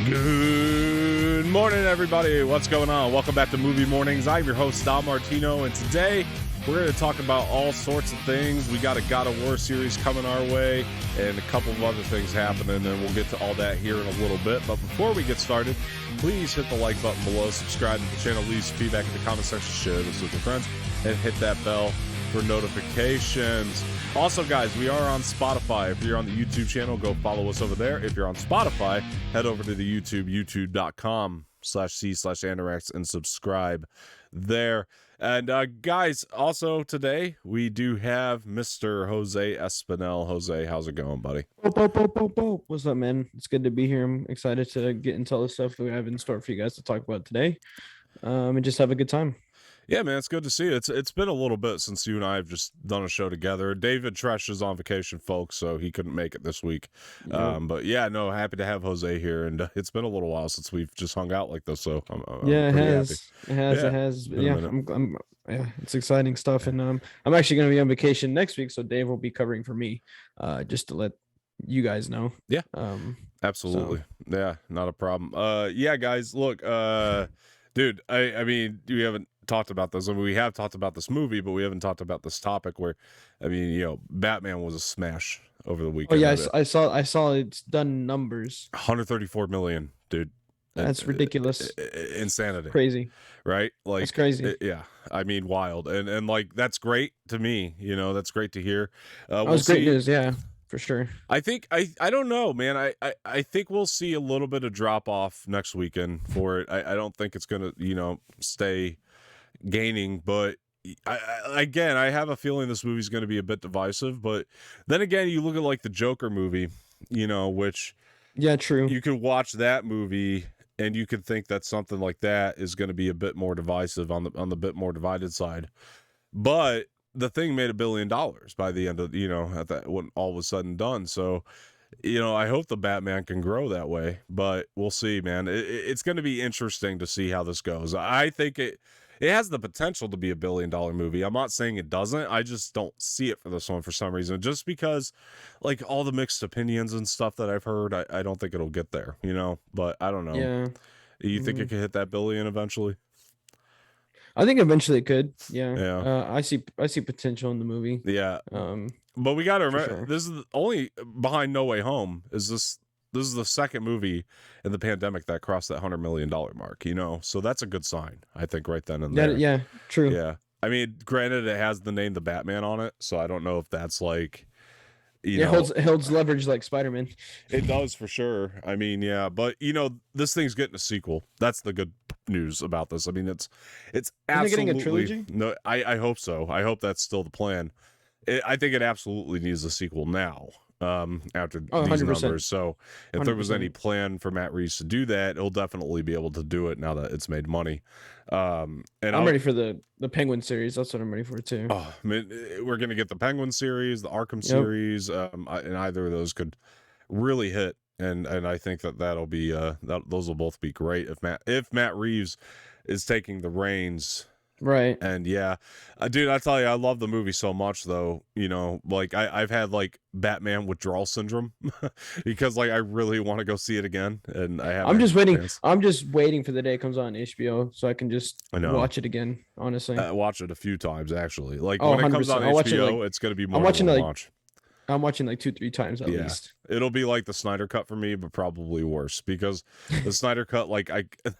Good morning, everybody. What's going on? Welcome back to Movie Mornings. I'm your host, Martino, and today we're going to talk about all sorts of things. We got a God of War series coming our way and a couple of other things happening, and we'll get to all that here in a little bit. But before we get started, please hit the like button below, subscribe to the channel, leave some feedback in the comment section, share this with your friends, and hit that bell for notifications. Also, guys, we are on Spotify. If you're on the YouTube channel, go follow us over there. If you're on Spotify, head over to the youtube.com/c/Anorex and subscribe there. And guys, also today we do have Mr. Jose Espinel. Jose, how's it going, buddy? What's up, man? It's good to be here. I'm excited to get into all the stuff that we have in store for you guys to talk about today, and just have a good time. Yeah, man, it's good to see you. It's been a little bit since you and I have just done a show together. David Tresch is on vacation, folks, so he couldn't make it this week. But yeah, no, happy to have Jose here, and it's been a little while since we've just hung out like this. So I'm it has. happy. It has. Yeah, it's exciting stuff, and I'm actually going to be on vacation next week, so Dave will be covering for me, just to let you guys know. Yeah, absolutely. So. Yeah, not a problem. Yeah, guys, look, dude, I mean, we haven't talked about this. I mean, we have talked about this movie, but we haven't talked about this topic where, I mean, you know, Batman was a smash over the weekend. Oh yeah, I saw it's done numbers. 134 million, dude. That's ridiculous. Insanity. Crazy. Right? Like, it's crazy. Yeah. I mean, wild. And like, that's great to me, you know, that's great to hear. That was great news. Yeah, for sure. I think, I don't know, man. I think we'll see a little bit of drop off next weekend for it. I don't think it's going to, you know, stay gaining, but again, I have a feeling this movie's going to be a bit divisive. But then again, you look at like the Joker movie, you know, which, yeah, true, you could watch that movie and you could think that something like that is going to be a bit more divisive on the bit more divided side. But the thing made $1 billion by the end of, you know, at that, when all was said and done. So, you know, I hope the Batman can grow that way, but we'll see, man. It's going to be interesting to see how this goes. I think it has the potential to be $1 billion movie. I'm not saying it doesn't. I just don't see it for this one for some reason. Just because, like, all the mixed opinions and stuff that I've heard, I don't think it'll get there, you know? But I don't know. Yeah. You think it could hit that billion eventually? I think eventually it could. Yeah. Yeah. I see potential in the movie. Yeah. But we got to remember, sure. This is only behind No Way Home. This is the second movie in the pandemic that crossed that $100 million mark, you know? So that's a good sign, I think, right then and there. Yeah, true. Yeah. I mean, granted, it has the name The Batman on it, so I don't know if that's like, you know. It holds leverage like Spider-Man. It does, for sure. I mean, yeah. But, you know, this thing's getting a sequel. That's the good news about this. I mean, it's absolutely. Isn't it getting a trilogy? No, I hope so. I hope that's still the plan. I think it absolutely needs a sequel now. After these 100%. numbers. So if there was 100%. any plan for Matt Reeves to do that, he'll definitely be able to do it now that it's made money. And I'm ready for the Penguin series. That's what I'm ready for too. Oh, I mean, we're gonna get the Penguin series, the Arkham series, and either of those could really hit. And I think that'll be those will both be great if Matt Reeves is taking the reins. Right. And yeah, dude, I tell you, I love the movie so much, though. You know, like I've had like Batman withdrawal syndrome because like I really want to go see it again, and I have. I'm just waiting. I'm just waiting for the day it comes on HBO so I can just watch it again. Honestly, watch it a few times actually. Like 100%. when it comes on HBO, it's gonna be more. I'm watching like 2-3 times at least. It'll be like the Snyder Cut for me, but probably worse because the Snyder Cut, like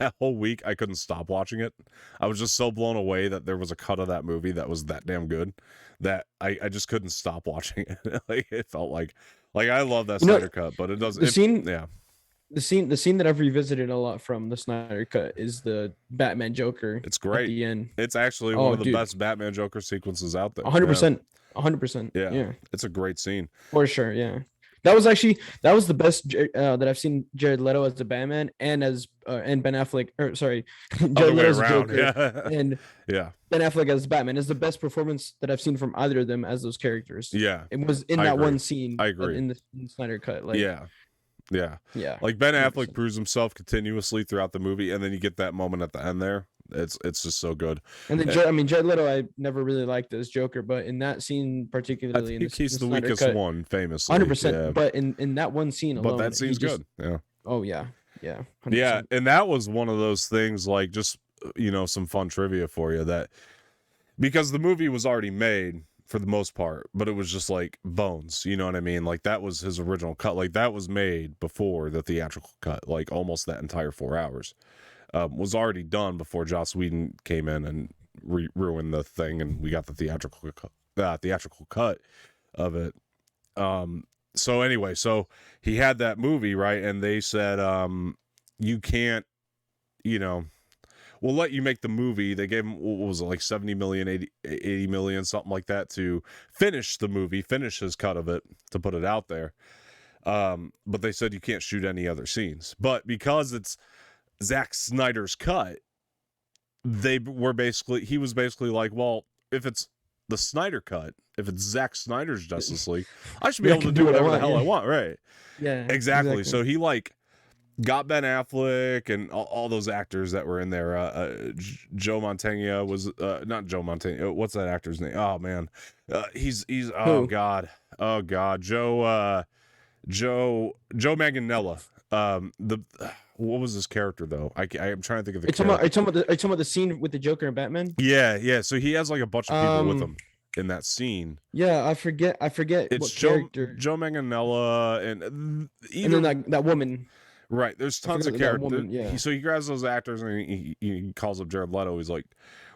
that whole week, I couldn't stop watching it. I was just so blown away that there was a cut of that movie that was that damn good that I just couldn't stop watching it. Like it felt like I love that Snyder Cut, but it doesn't. The scene that I've revisited a lot from the Snyder Cut is the Batman Joker. It's great. At the end. It's actually one of the best Batman Joker sequences out there. 100%. 100%. Yeah. It's a great scene. For sure. Yeah. That was the best that I've seen Jared Leto as the Batman and as and Ben Affleck, Jared Leto as Joker and Ben Affleck as Batman is the best performance that I've seen from either of them as those characters. Yeah. It was in that one scene. I agree. In the Snyder Cut. Like, yeah. Like Ben Affleck proves himself continuously throughout the movie, and then you get that moment at the end there. It's just so good. And then Jared Leto, I never really liked as Joker, but in that scene particularly, I think he's the weakest one, famously. 100%. But in that one scene alone, but that scene's good. Yeah. Oh yeah. Yeah. 100%. Yeah, and that was one of those things, like, just, some fun trivia for you, that because the movie was already made for the most part, but it was just like bones, you know what I mean? Like, that was his original cut. Like, that was made before the theatrical cut. Like, almost that entire 4 hours was already done before Joss Whedon came in and ruined the thing, and we got the theatrical cut of it. So anyway, so he had that movie, right? And they said, you can't, we'll let you make the movie. They gave him, what was it, like 70 million, 80 million, something like that, to finish the movie, finish his cut of it, to put it out there. But they said you can't shoot any other scenes. But because it's Zack Snyder's cut, he was basically like, well, if it's the Snyder cut, if it's Zack Snyder's Justice League, I should be able to do whatever the hell I want, right? Yeah, exactly. So he got Ben Affleck and all those actors that were in there. Joe Mantegna was not Joe Mantegna. What's that actor's name? Oh man, he's Who? God, Joe Manganiello. What was his character though? I'm trying to think of the. Are you talking about the scene with the Joker and Batman? Yeah. So he has like a bunch of people with him in that scene. Yeah, I forget. It's what character. Joe Manganiello and then that woman. Right, there's tons of characters. Yeah. So he grabs those actors and he calls up Jared Leto. He's like,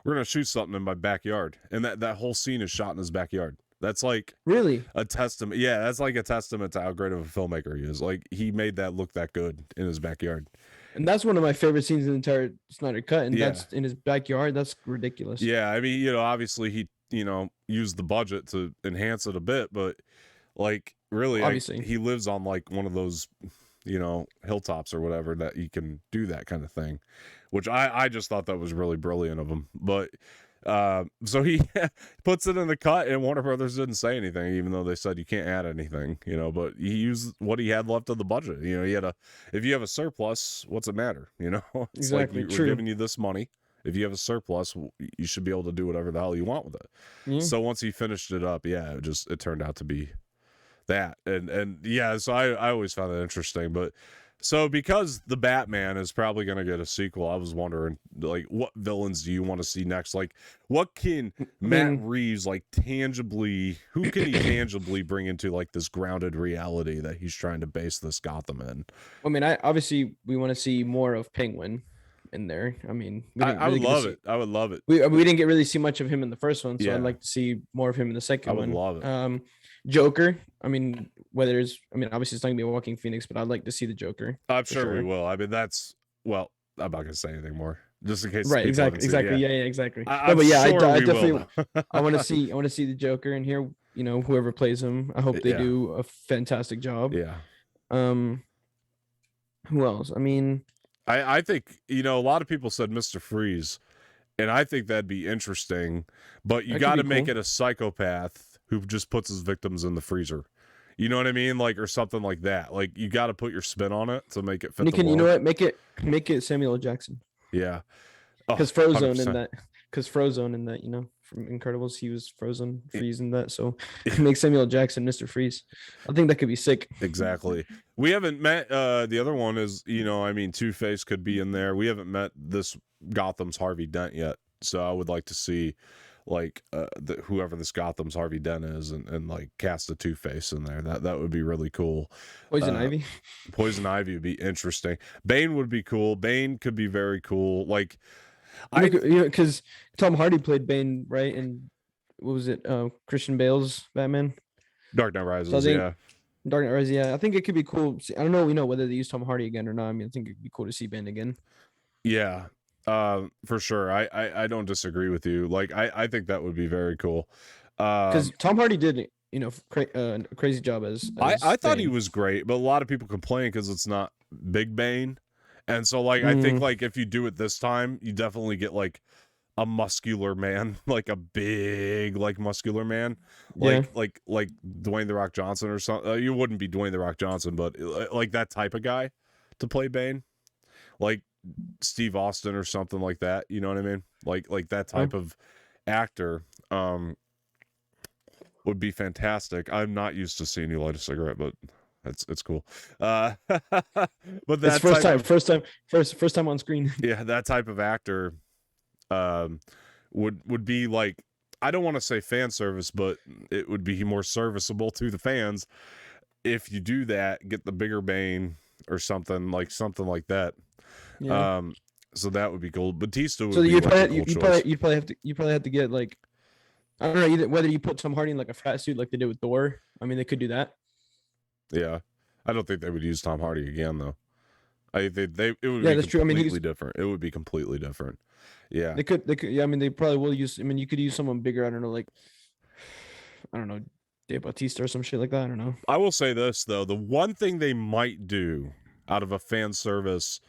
"We're gonna shoot something in my backyard," and that whole scene is shot in his backyard. That's like really a testament. Yeah, that's like a testament to how great of a filmmaker he is. Like, he made that look that good in his backyard. And that's one of my favorite scenes in the entire Snyder cut, and that's in his backyard. That's ridiculous. Yeah, I mean, obviously he, used the budget to enhance it a bit, but like, really, obviously he lives on like one of those, hilltops or whatever, that you can do that kind of thing, which I just thought that was really brilliant of him. But so he puts it in the cut, and Warner Brothers didn't say anything, even though they said you can't add anything, but he used what he had left of the budget. He had if you have a surplus, what's it matter? It's exactly, like, we're giving you this money. If you have a surplus, you should be able to do whatever the hell you want with it. Yeah. So once he finished it up, it turned out to be that. And yeah, so I always found it interesting. But so because the Batman is probably going to get a sequel, I was wondering, like, what villains do you want to see next? Like, what can Matt Reeves, like, who can he tangibly bring into, like, this grounded reality that he's trying to base this Gotham in? I mean, obviously we want to see more of Penguin in there. I mean, I would love it. I would love it. We didn't get really see much of him in the first one, so I'd like to see more of him in the second one. I would love it. Joker. I mean, obviously it's not gonna be a Walking Phoenix, but I'd like to see the Joker. I'm sure we will. I mean, I'm not gonna say anything more, just in case. Right. Exactly. Yeah, exactly. I definitely. I want to see the Joker in here. Whoever plays him, I hope they do a fantastic job. Yeah. Who else? I mean, I think, a lot of people said Mr. Freeze, and I think that'd be interesting, but you got to make it a psychopath who just puts his victims in the freezer. You know what I mean? Like, or something like that. Like, you got to put your spin on it to make it fit. You know what? Make it Samuel L. Jackson. Yeah. Because Frozone in that. From Incredibles, he was frozen, freezing that. So make Samuel L. Jackson Mr. Freeze. I think that could be sick. Exactly. We haven't met. The other one is, Two-Face could be in there. We haven't met this Gotham's Harvey Dent yet, so I would like to see, like, whoever this Gotham's Harvey Dent is, and like, cast a Two-Face in there. That would be really cool. Poison Ivy. Poison Ivy would be interesting. Bane would be cool. Bane could be very cool. Like, because Tom Hardy played Bane, right? And what was it? Christian Bale's Batman. Dark Knight Rises. Dark Knight Rises. Yeah, I think it could be cool. I don't know. Whether they use Tom Hardy again or not. I mean, I think it'd be cool to see Bane again. Yeah, for sure. I don't disagree with you. Like, I think that would be very cool. Because Tom Hardy did, a crazy job as I thought he was great, but a lot of people complain because it's not Big Bane. And so, like, I think, like, if you do it this time, you definitely get, like, a muscular man, like a big, like, muscular man, like Dwayne The Rock Johnson or something. You wouldn't be Dwayne The Rock Johnson, but like that type of guy to play Bane, like Steve Austin or something like that. You know what I mean? Like that type of actor would be fantastic. I'm not used to seeing you light a cigarette, but it's cool. But that's first time on screen. Yeah, that type of actor would be like, I don't want to say fan service, but it would be more serviceable to the fans if you do that, get the bigger Bane or something like that. Yeah. So that would be cool. Batista would be you'd probably have to get like, I don't know, either whether you put Tom Hardy in like a fat suit like they did with Thor. I mean, they could do that. Yeah, I don't think they would use Tom Hardy again though. It would be completely different. It would be completely different. Yeah, they could. Yeah, I mean, they probably will use. I mean, you could use someone bigger. I don't know, like, I don't know, Dave Bautista or some shit like that. I don't know. I will say this though: the one thing they might do out of a fan service,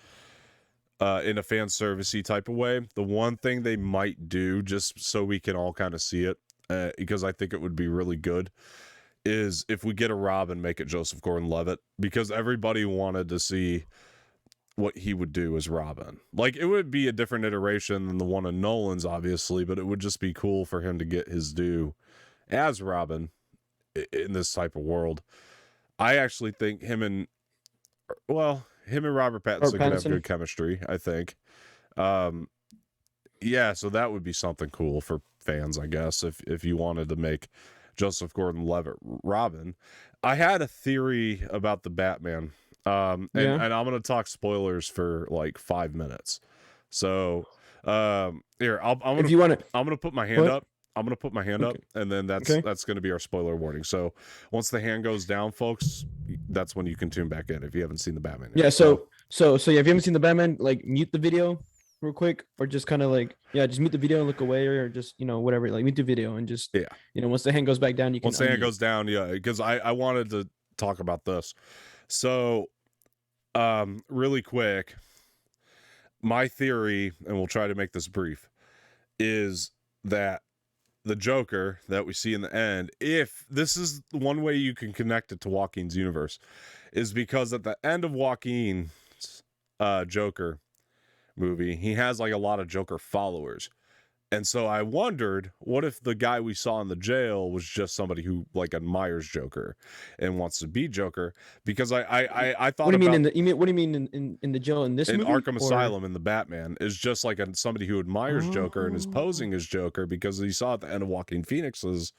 in a fan servicey type of way, the one thing they might do, just so we can all kind of see it, because I think it would be really good, is if we get a Robin, make it Joseph Gordon-Levitt, because everybody wanted to see what he would do as Robin. Like, it would be a different iteration than the one in Nolan's, obviously, but it would just be cool for him to get his due as Robin in this type of world. I actually think him and Robert Pattinson could have good chemistry, I think. Yeah, so that would be something cool for fans, I guess, if you wanted to make Joseph Gordon-Levitt Robin. I had a theory about the Batman. And I'm going to talk spoilers for like 5 minutes. So, here, I'm going to put my hand up. I'm going to put my hand up, and then that's going to be our spoiler warning. So once the hand goes down, folks, that's when you can tune back in if you haven't seen the Batman yet. Yeah, so yeah, if you haven't seen the Batman, like, mute the video real quick, or just kind of like, just mute the video and look away, or just, whatever, like, mute the video and just, once the hand goes back down, you can once the hand goes down, because I wanted to talk about this. So, really quick, my theory, and we'll try to make this brief, is that the Joker that we see in the end, if this is one way you can connect it to Joaquin's universe, is because at the end of Joaquin's Joker movie, he has like a lot of Joker followers. And so I wondered, what if the guy we saw in the jail was just somebody who like admires Joker and wants to be Joker? Because I thought, what do you mean what do you mean in the jail in this movie? Arkham Asylum in the Batman is just like somebody who admires Joker and is posing as Joker, because he saw at the end of Joaquin Phoenix's,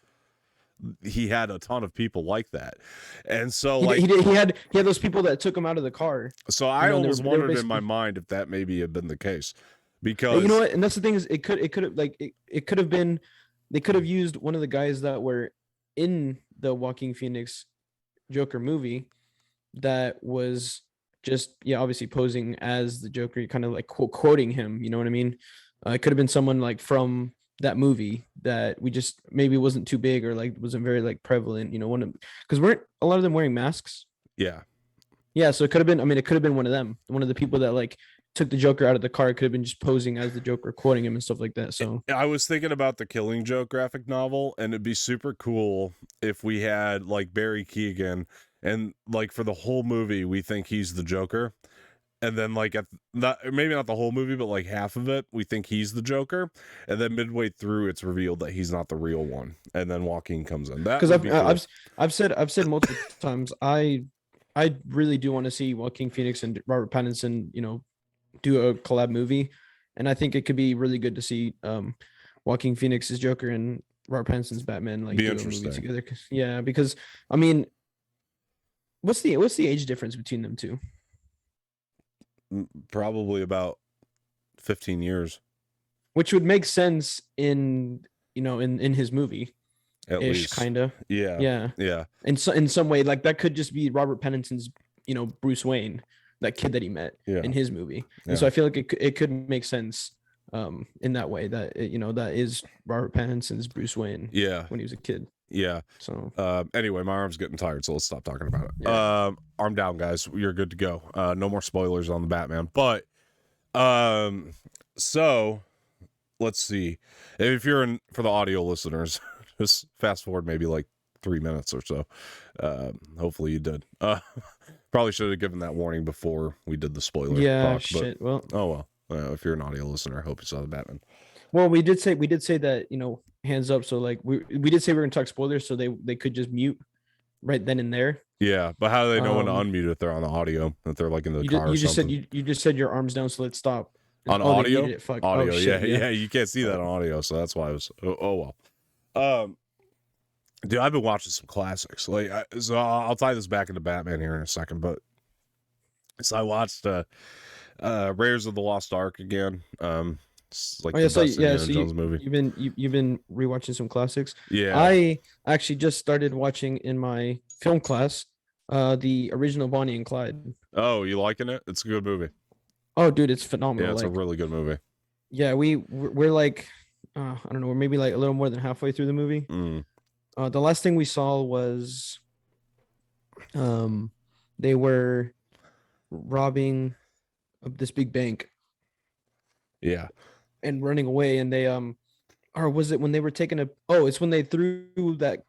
he had a ton of people like that. And so he had those people that took him out of the car. So I almost wondered in my mind if that maybe had been the case. Because, you know what, and that's the thing, is it could have been, they could have used one of the guys that were in the Joaquin Phoenix Joker movie that was just obviously posing as the Joker, kind of like quoting him, you know what I mean? It could have been someone like from that movie that we just maybe wasn't too big, or like wasn't very like prevalent, because weren't a lot of them wearing masks? Yeah, so it could have been, it could have been one of them, one of the people that like took the Joker out of the car. It could have been just posing as the Joker, quoting him and stuff like that. So I was thinking about the Killing Joke graphic novel, and it'd be super cool if we had like Barry Keoghan, and like for the whole movie we think he's the Joker, and then like maybe not the whole movie, but like half of it we think he's the Joker, and then midway through it's revealed that he's not the real one, and then Joaquin comes in. That, because I've said multiple times, I really do want to see Joaquin Phoenix and Robert Pattinson, do a collab movie, and I think it could be really good to see Joaquin Phoenix's Joker and Robert Pattinson's Batman like do a movie together. Because I mean, what's the age difference between them two? Probably about 15 years, which would make sense in his movie, at least, kind of. Yeah. In some way, like that could just be Robert Pattinson's Bruce Wayne, that kid that he met in his movie. And so I feel like it could make sense in that way, that that is Robert Pattinson's Bruce Wayne when he was a kid. So anyway, my arm's getting tired, so let's stop talking about it. Arm down, guys, you're good to go. No more spoilers on the Batman, but so let's see, if you're for the audio listeners, just fast forward maybe like 3 minutes or so. Hopefully you did. Probably should have given that warning before we did the spoiler talk, shit. Well, if you're an audio listener, I hope you saw the Batman. Well, we did say that, hands up. So like we did say we were gonna talk spoilers, so they could just mute right then and there. Yeah, but how do they know when to unmute if they're on the audio? If they're like in the car or something? You just said your arms down, so let's stop. On audio? Fuck. Audio, oh, shit, yeah. You can't see that on audio, so that's why I was. Oh well. Dude, I've been watching some classics. So I'll tie this back into Batman here in a second, but so I watched Raiders of the Lost Ark again. It's like the best Indiana Jones movie. You've been rewatching some classics. Yeah, I actually just started watching in my film class the original Bonnie and Clyde. Oh, you liking it? It's a good movie. Oh, dude, it's phenomenal. Yeah, it's a really good movie. Yeah, we're like I don't know, we're maybe like a little more than halfway through the movie. The last thing we saw was they were robbing this big bank. Yeah. And running away, and they or was it when they were taking it's when they threw that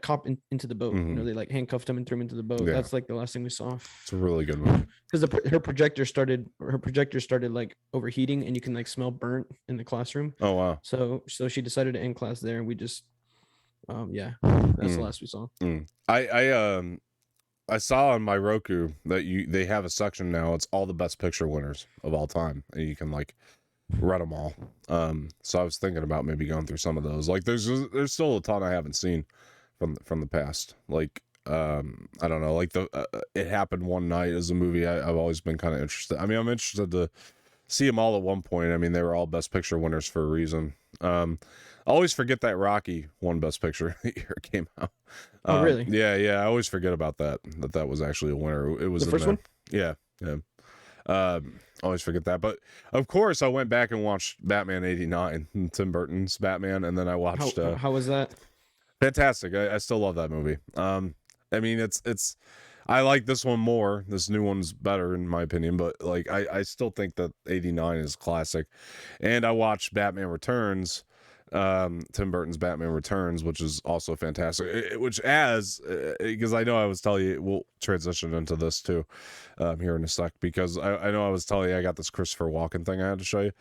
cop into the boat. You know, they like handcuffed him and threw him into the boat. Yeah. That's like the last thing we saw. It's a really good movie. Because her projector started like overheating, and you can like smell burnt in the classroom. Oh wow. So she decided to end class there, and we just that's the last we saw. I saw on my Roku that they have a section now. It's all the best picture winners of all time, and you can like read them all. So I was thinking about maybe going through some of those. Like there's still a ton I haven't seen from the past. Like I don't know, like It Happened One Night is a movie I've always been kind of interested. I mean, I'm interested to see them all at one point. I mean, they were all best picture winners for a reason. I always forget that Rocky won best picture the year it came out. Oh really? Yeah, I always forget about that was actually a winner. It was the first one. Yeah. Always forget that, but of course I went back and watched Batman '89, Tim Burton's Batman, and then I watched. How was that? Fantastic! I still love that movie. I mean, it's. I like this one more. This new one's better in my opinion, but like I still think that '89 is classic. And I watched Batman Returns, Tim Burton's Batman Returns, which is also fantastic. Because I know I was telling you, we'll transition into this too here in a sec, because I know I was telling you I got this Christopher Walken thing I had to show you.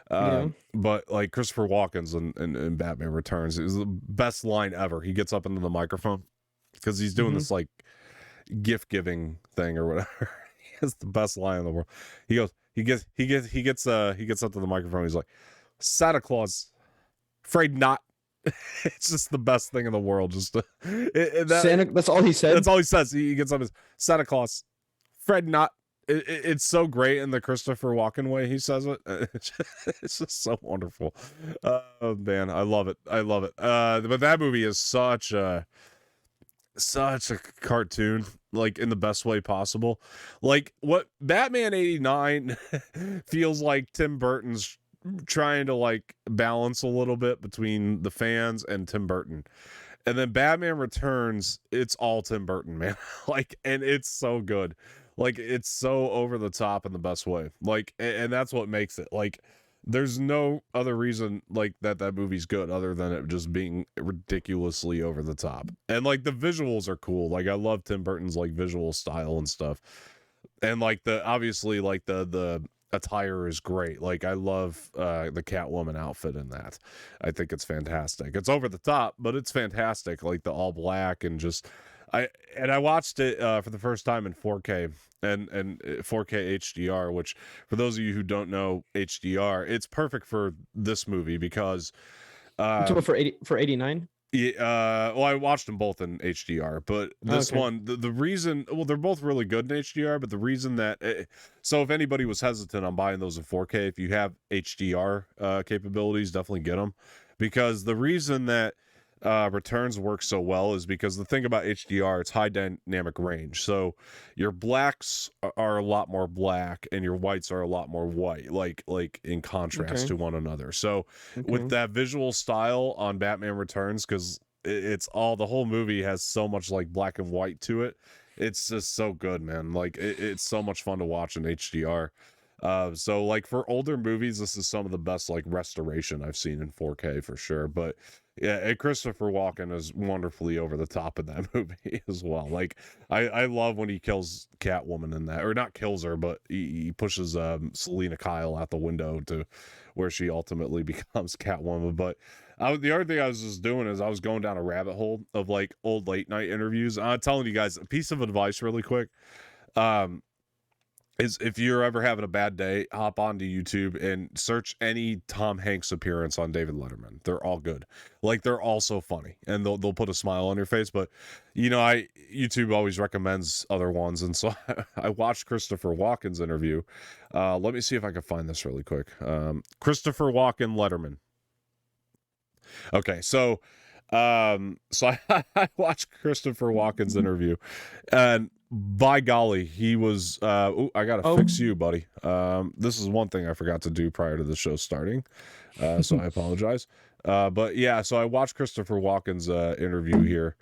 But like Christopher Walken's in Batman Returns is the best line ever. He gets up into the microphone because he's doing this like gift giving thing or whatever. He has the best line in the world. He gets up to the microphone. He's like, Santa Claus, afraid not. It's just the best thing in the world. That's all he said. That's all he says. He gets up as Santa Claus, afraid not. It's so great in the Christopher Walken way he says it. It's just so wonderful. Oh man, I love it. But that movie is such a cartoon, like in the best way possible. Like what Batman '89 feels like Tim Burton's trying to like balance a little bit between the fans and Tim Burton. And then Batman Returns, it's all Tim Burton, man. Like, and it's so good. Like, it's so over the top in the best way. Like, and that's what makes it. Like, there's no other reason like that movie's good other than it just being ridiculously over the top. And like the visuals are cool. Like I love Tim Burton's like visual style and stuff. And like obviously like the attire is great. Like I love the Catwoman outfit in that. I think it's fantastic. It's over the top, but it's fantastic. Like the all black and just I watched it for the first time in 4K and 4K HDR, which for those of you who don't know HDR, it's perfect for this movie because for 89. Yeah, well, I watched them both in HDR, but this one, the reason, well, they're both really good in HDR, but the reason that, so if anybody was hesitant on buying those in 4K, if you have HDR capabilities, definitely get them, because the reason that Returns works so well is because the thing about HDR, it's high dynamic range, so your blacks are a lot more black and your whites are a lot more white, like in contrast to one another. So with that visual style on Batman Returns, because it's all, the whole movie has so much like black and white to it, it's just so good, man. Like it's so much fun to watch in HDR. So like for older movies, this is some of the best like restoration I've seen in 4K for sure. But yeah, and Christopher Walken is wonderfully over the top in that movie as well. Like I love when he kills Catwoman in that, or not kills her, but he pushes Selena Kyle out the window to where she ultimately becomes Catwoman. But The other thing I was just doing is I was going down a rabbit hole of like old late night interviews. I'm telling you guys a piece of advice really quick. Is if you're ever having a bad day, hop onto YouTube and search any Tom Hanks appearance on David Letterman. They're all good. Like they're all so funny and they'll put a smile on your face. But YouTube always recommends other ones. And so I watched Christopher Walken's interview. Let me see if I can find this really quick. Christopher Walken Letterman. Okay, so I watched Christopher Walken's interview, and by golly, he was I gotta fix you, buddy. This is one thing I forgot to do prior to the show starting, so I apologize. But yeah, so I watched Christopher Walken's interview here,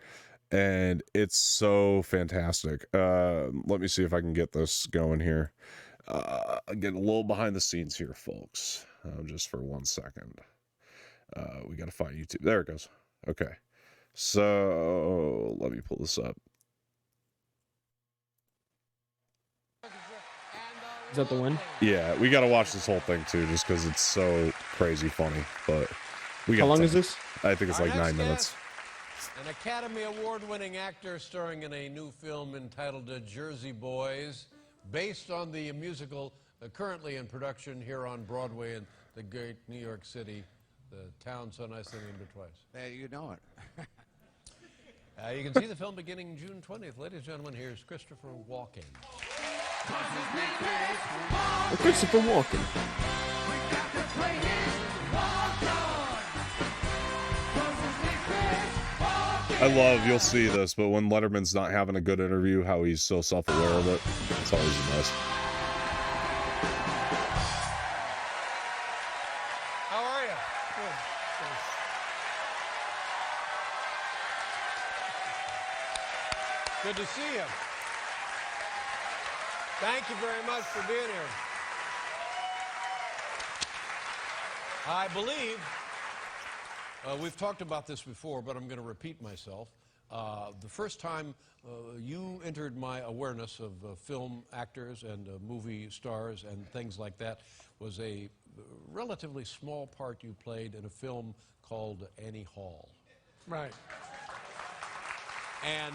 and it's so fantastic. Let me see if I can get this going here. Get a little behind the scenes here, folks, just for 1 second. We got to find YouTube. There it goes. Okay. So let me pull this up. Is that the one? Yeah, we got to watch this whole thing too, just because it's so crazy funny. But we got. How long is this? I think it's like 9 minutes. An Academy Award-winning actor starring in a new film entitled Jersey Boys, based on the musical currently in production here on Broadway in the great New York City. The town so nice they named it twice. There you know it. You can see the film beginning June 20th. Ladies and gentlemen, here's Christopher Walken. Christopher Walken. I love, you'll see this, but when Letterman's not having a good interview, how he's so self-aware of it, it's always the best. Good to see you. Thank you very much for being here. I believe, we've talked about this before, but I'm going to repeat myself. The first time you entered my awareness of film actors and movie stars and things like that was a relatively small part you played in a film called Annie Hall. Right. And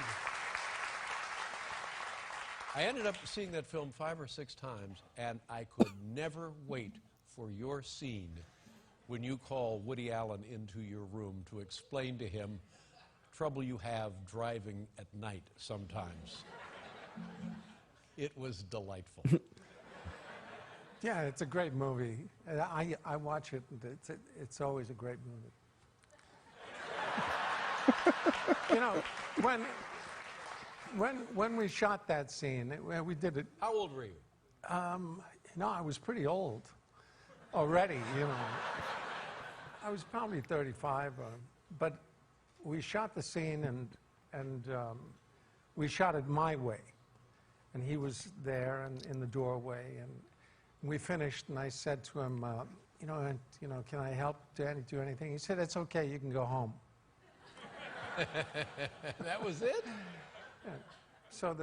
I ended up seeing that film 5 or 6 times, and I could never wait for your scene when you call Woody Allen into your room to explain to him trouble you have driving at night sometimes. It was delightful. Yeah, it's a great movie. I watch it. It's always a great movie. You know, when we shot that scene, we did it. How old were you? No, I was pretty old already, you know. I was probably 35, but we shot the scene and we shot it my way. And he was there and in the doorway, and we finished, and I said to him, can I help Danny do anything? He said, it's okay, you can go home. That was it? Yeah. So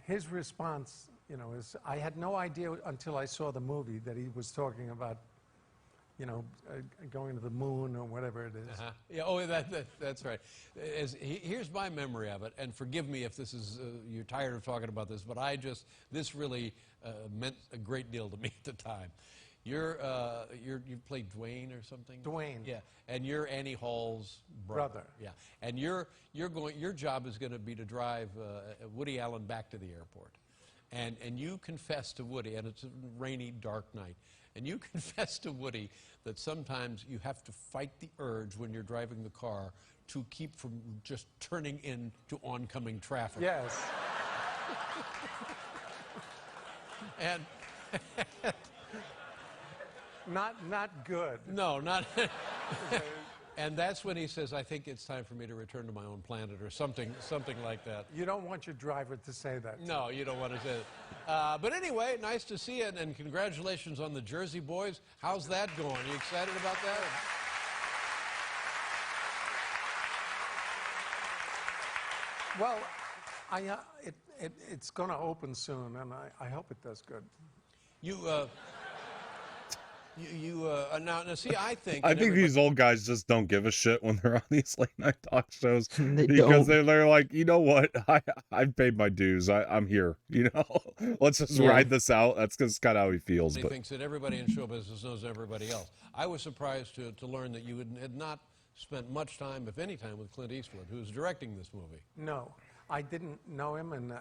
his response, is I had no idea until I saw the movie that he was talking about, going to the moon or whatever it is. Uh-huh. Yeah, that's right. Here's my memory of it, and forgive me if this is you're tired of talking about this, but this really meant a great deal to me at the time. You played Dwayne or something? Dwayne. Yeah, and you're Annie Hall's brother. Yeah, and your job is going to be to drive Woody Allen back to the airport, and you confess to Woody, and it's a rainy, dark night, and you confess to Woody that sometimes you have to fight the urge when you're driving the car to keep from just turning into oncoming traffic. Yes. And. Not good. No, not. And that's when he says, I think it's time for me to return to my own planet or something like that. You don't want your driver to say that. No, you don't want to say that. But anyway, nice to see you, and congratulations on the Jersey Boys. How's that going? Are you excited about that? Well, it's going to open soon, and I hope it does good. Now see, I think these old guys just don't give a shit when they're on these late night talk shows because they're like, you know what, I've paid my dues. I'm here. You know, let's just ride this out. That's just kind of how he feels. He thinks that everybody in show business knows everybody else. I was surprised to learn that you had not spent much time, if any time, with Clint Eastwood, who's directing this movie. No, I didn't know him, and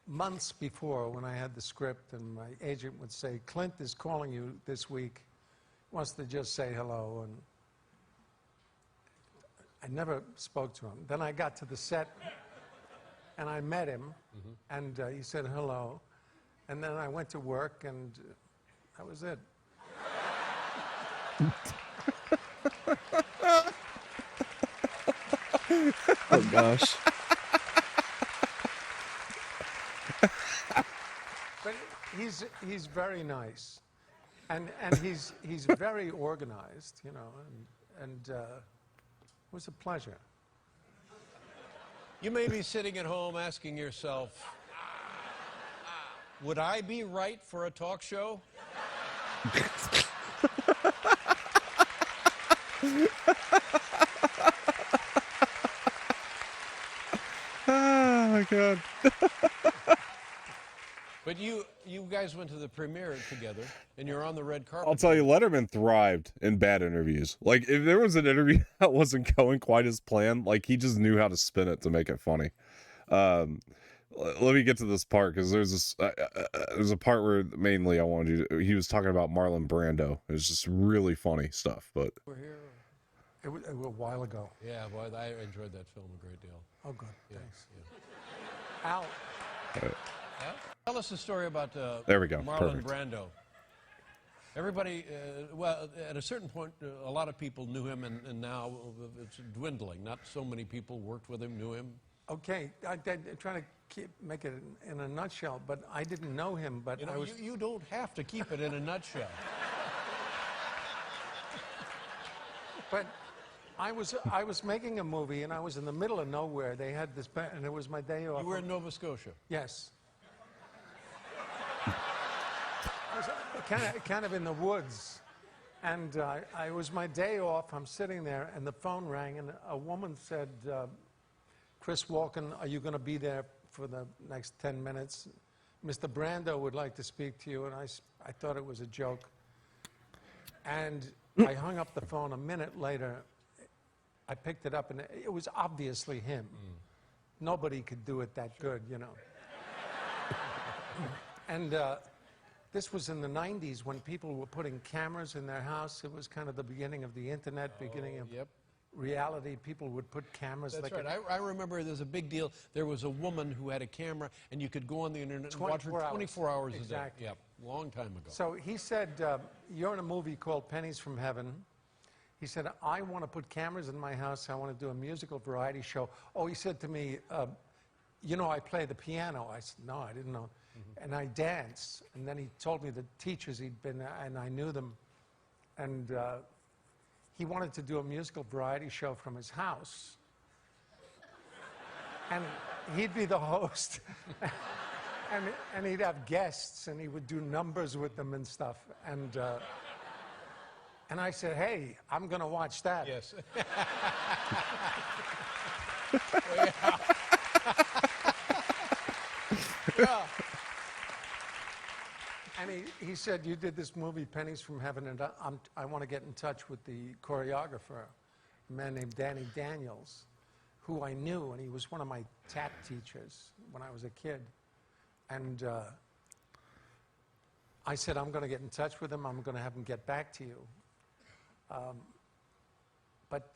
months before, when I had the script, and my agent would say, Clint is calling you this week, wants to just say hello, and I never spoke to him. Then I got to the set, and I met him, and he said hello, and then I went to work, and that was it. oh gosh. But he's very nice, and he's very organized, you know, and it was a pleasure. You may be sitting at home asking yourself, would I be right for a talk show? Oh my God. But you guys went to the premiere together, and you're on the red carpet. I'll tell you, Letterman thrived in bad interviews. Like, if there was an interview that wasn't going quite as planned, like, he just knew how to spin it to make it funny. Let me get to this part, because there's a part where mainly I wanted you to, he was talking about Marlon Brando. It was just really funny stuff, but We're here. It was a while ago. Yeah, boy, I enjoyed that film a great deal. Oh, good. Yeah, Thanks. yeah. Al, Yeah? Tell us a story about there we go. Marlon Perfect. Brando. Everybody, well, at a certain point, a lot of people knew him, and now it's dwindling. Not so many people worked with him, knew him. okay, I'm trying to make it in a nutshell, but I didn't know him, but You know, I was... you don't have to keep it in a nutshell. But I was making a movie, and I was in the middle of nowhere. They had this, and it was my day off. You were in Nova Scotia. Yes. I was kind of in the woods, and I was my day off. I'm sitting there, and the phone rang, and a woman said, Chris Walken, are you going to be there for the next 10 minutes? Mr. Brando would like to speak to you, and I thought it was a joke. And I hung up the phone. A minute later, I picked it up, and it was obviously him. Nobody could do it that good, you know. And this was in the 90s when people were putting cameras in their house. It was kind of the beginning of the internet, beginning of reality. People would put cameras. That's right. I remember there's a big deal. There was a woman who had a camera, and you could go on the internet and watch her 24 hours a day. Yeah, long time ago. So he said, you're in a movie called Pennies from Heaven. He said, I want to put cameras in my house. I want to do a musical variety show. Oh, he said to me, you know, I play the piano. I said, no, I didn't know. And I dance. And then he told me the teachers he'd been, and I knew them. And he wanted to do a musical variety show from his house. And he'd be the host. and he'd have guests, and he would do numbers with them and stuff. And I said, hey, I'm going to watch that. Yes. Yeah. And he said, you did this movie, Pennies from Heaven, and I want to get in touch with the choreographer, a man named Danny Daniels, who I knew, and he was one of my tap teachers when I was a kid. And I said, I'm going to get in touch with him. I'm going to have him get back to you. But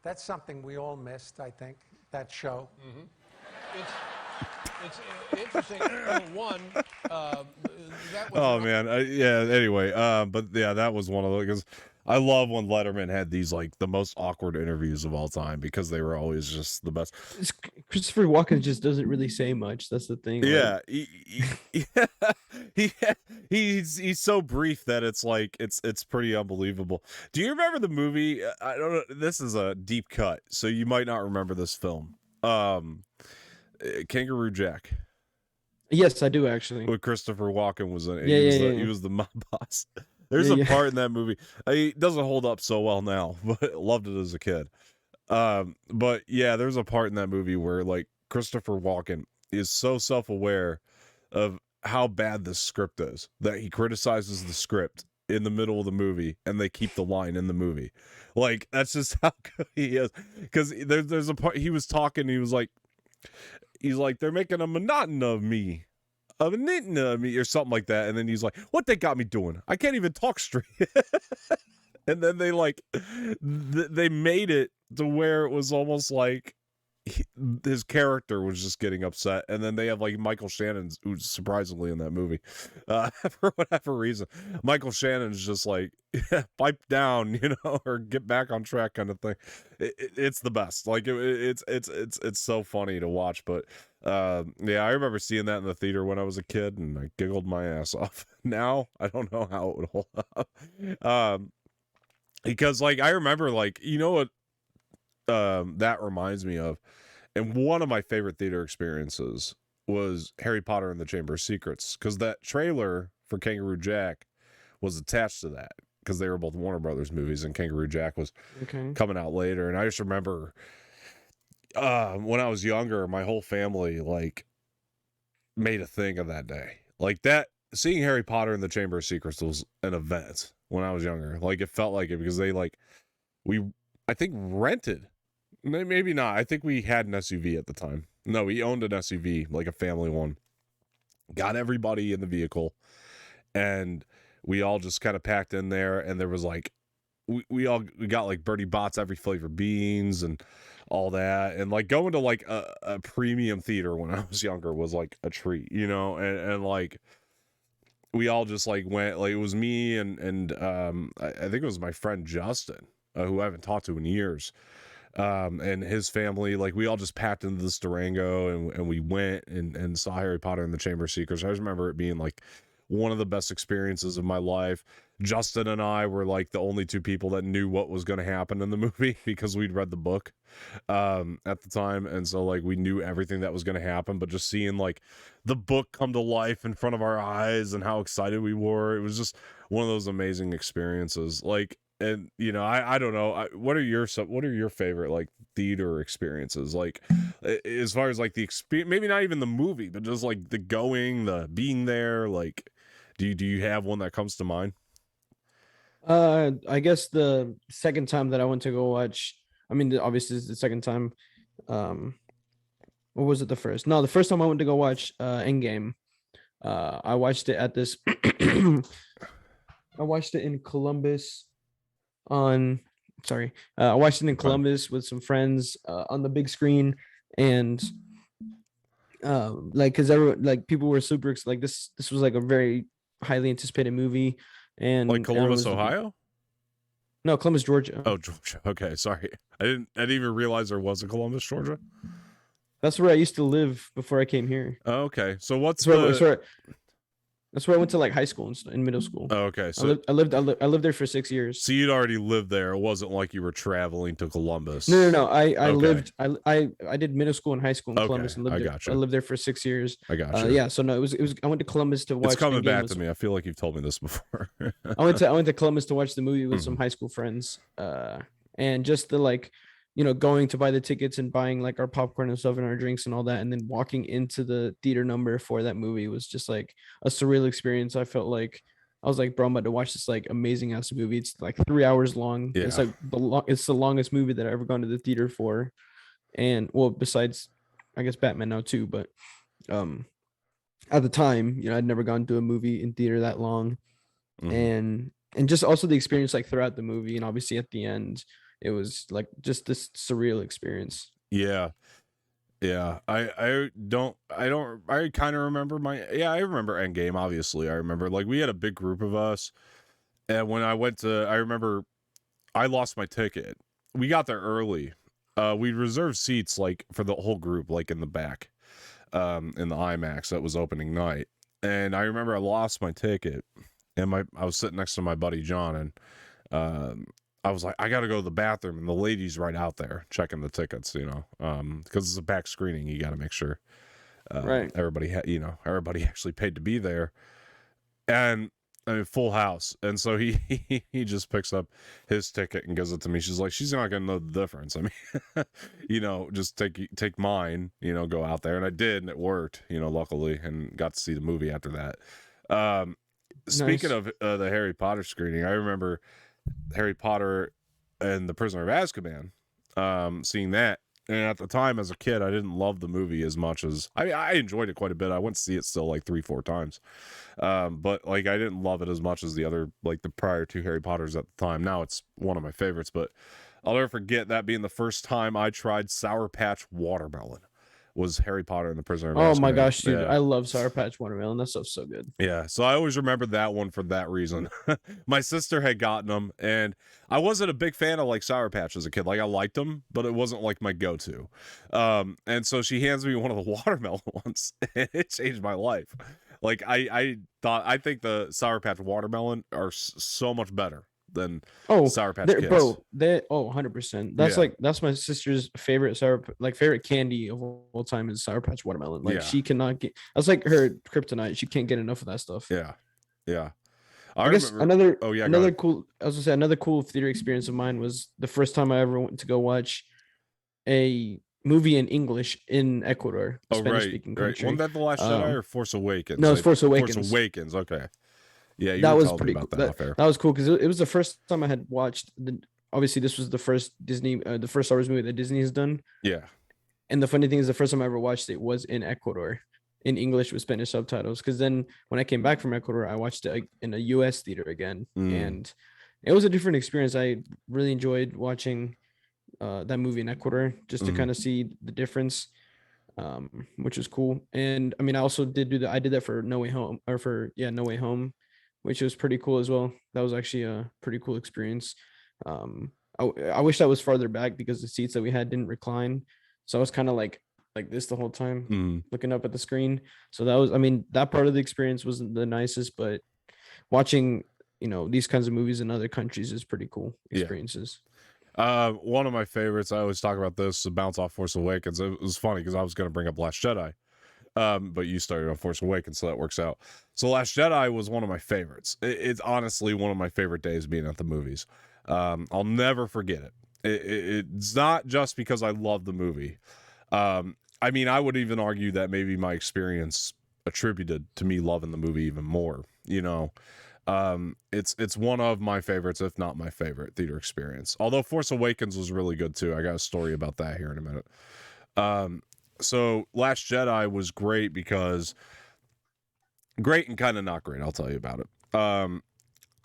that's something we all missed, I think, that show. It's interesting. One, that was oh man, yeah. Anyway, but yeah, that was one of those. Because I love when Letterman had these like the most awkward interviews of all time because they were always just the best. Christopher Walken just doesn't really say much. That's the thing. Yeah, he's so brief that it's like it's pretty unbelievable. Do you remember the movie? I don't know. This is a deep cut, so you might not remember this film. Kangaroo Jack. Yes, I do actually. With Christopher Walken was in it. Yeah, he was the mob boss. There's a part in that movie. It doesn't hold up so well now, but loved it as a kid. But yeah, there's a part in that movie where like Christopher Walken is so self-aware of how bad this script is that he criticizes the script in the middle of the movie, and they keep the line in the movie. Like, that's just how good he is. Because there's a part he was talking, he's like, they're making a monotony of me. Or something like that. And then he's like, what they got me doing? I can't even talk straight. And then they like, they made it to where it was almost like his character was just getting upset. And then they have like Michael Shannon, who's surprisingly in that movie, for whatever reason. Michael Shannon's just like, pipe down, or get back on track kind of thing. It's the best. Like it's so funny to watch. But yeah, I remember seeing that in the theater when I was a kid, and I giggled my ass off. Now I don't know how it would hold up. Because like I remember, like, what that reminds me of, and one of my favorite theater experiences was Harry Potter and the Chamber of Secrets, because that trailer for Kangaroo Jack was attached to that, because they were both Warner Brothers movies, and Kangaroo Jack was coming out later. And I just remember when I was younger, my whole family like made a thing of that day. Like that, seeing Harry Potter and the Chamber of Secrets was an event when I was younger. Like it felt like it, because they like, I think rented, maybe not. I think we had an SUV at the time. No, we owned an SUV, like a family one. Got everybody in the vehicle, and we all just kind of packed in there. And there was like, we got like Bertie Bott's every flavor beans and all that. And like going to like a premium theater when I was younger was like a treat, and like we all just like went, like it was me and I think it was my friend Justin, who I haven't talked to in years. And his family, like we all just packed into this Durango, and we went and saw Harry Potter and the Chamber of Secrets. I just remember it being like one of the best experiences of my life. Justin and I were like the only two people that knew what was going to happen in the movie, because we'd read the book at the time, and so like we knew everything that was going to happen. But just seeing like the book come to life in front of our eyes and how excited we were, it was just one of those amazing experiences. Like, and I don't know, what are your favorite like theater experiences, like as far as like the experience, maybe not even the movie, but just like the being there? Like, do you have one that comes to mind? I guess the second time that I went to go watch, I mean, obviously it's the second time. What was it? The first time I went to go watch Endgame. I watched it at this I watched it in Columbus I watched it in Columbus with some friends on the big screen, and like, because everyone, like, people were super like this was like a very highly anticipated movie. And like Columbus, Ohio? No, Columbus, Georgia. Oh, Georgia. Okay, sorry. I didn't even realize there was a Columbus, Georgia. That's where I used to live before I came here. Oh, okay. So that's where I went to like high school and in middle school. Oh, okay. So I lived there for 6 years. So you'd already lived there. It wasn't like you were traveling to Columbus. No. I did middle school and high school in Columbus, and I lived there for 6 years. I got you. Yeah. So no, it was. I went to Columbus to watch. It's coming back to me. I feel like you've told me this before. I went to Columbus to watch the movie with some high school friends. And just the like, going to buy the tickets and buying like our popcorn and stuff and our drinks and all that, and then walking into the theater number for that movie was just like a surreal experience. I felt like I was like, bro, I'm about to watch this like amazing ass movie. It's like 3 hours long. Yeah. It's like it's the longest movie that I've ever gone to the theater for. And well, besides I guess Batman now too, but at the time, I'd never gone to a movie in theater that long. And just also the experience like throughout the movie, and obviously at the end, it was like just this surreal experience. Yeah. I kind of remember I remember Endgame. Obviously I remember, like, we had a big group of us, and when I remember I lost my ticket. We got there early. We reserved seats like for the whole group, like in the back, in the IMAX that was opening night. And I remember I lost my ticket, and I was sitting next to my buddy John, and I was like, I got to go to the bathroom, and the lady's right out there checking the tickets, because it's a back screening. You got to make sure right. Everybody everybody actually paid to be there. And Full House. And so he just picks up his ticket and gives it to me. She's like, she's not gonna know the difference. I mean, just take mine, go out there. And I did, and it worked, luckily, and got to see the movie after that. Speaking of the Harry Potter screening, I remember Harry Potter and the Prisoner of Azkaban, seeing that. And at the time, as a kid, I didn't love the movie as much as I enjoyed it quite a bit. I went to see it still like 3-4 times, but like I didn't love it as much as the other, like the prior two Harry Potters at the time. Now it's one of my favorites, but I'll never forget that being the first time I tried Sour Patch watermelon. Was Harry Potter and the Prisoner of Azkaban. Oh my gosh, dude. Yeah. I love Sour Patch watermelon. That stuff's so good. Yeah. So I always remembered that one for that reason. My sister had gotten them, and I wasn't a big fan of like Sour Patch as a kid. Like I liked them, but it wasn't like my go-to. And so she hands me one of the watermelon ones, and it changed my life. Like I think the Sour Patch watermelon are so much better than Sour Patch Kids. Bro, 100%. That's my sister's favorite favorite candy of all time is Sour Patch watermelon. Like she cannot get. That's like her kryptonite. She can't get enough of that stuff. Yeah. I guess another cool. I was gonna say another cool theater experience of mine was the first time I ever went to go watch a movie in English in Ecuador, Spanish-speaking country. Wasn't that The Last Jedi or Force Awakens? No, it's Force Awakens. Force Awakens. Okay. Yeah, that was pretty cool. That was cool because it was the first time I had watched. Obviously, this was the first the first Star Wars movie that Disney has done. Yeah. And the funny thing is, the first time I ever watched it was in Ecuador, in English with Spanish subtitles. Because then when I came back from Ecuador, I watched it in a U.S. theater again, and it was a different experience. I really enjoyed watching that movie in Ecuador just to kind of see the difference, which was cool. And I mean, I also did I did that for No Way Home, No Way Home, which was pretty cool as well. That was actually a pretty cool experience. I wish I was farther back because the seats that we had didn't recline. So I was kind of like this the whole time, looking up at the screen. So that part of the experience wasn't the nicest, but watching, these kinds of movies in other countries is pretty cool experiences. One of my favorites, I always talk about this, to bounce off Force Awakens. It was funny because I was going to bring up Last Jedi. But you started on Force Awakens, so that works out. So Last Jedi was one of my favorites. It's honestly one of my favorite days being at the movies. I'll never forget it. It's not just because I love the movie. I mean, I would even argue that maybe my experience attributed to me loving the movie even more. It's one of my favorites, if not my favorite theater experience. Although Force Awakens was really good too. I got a story about that here in a minute. So Last Jedi was great because great and kind of not great. I'll tell you about it.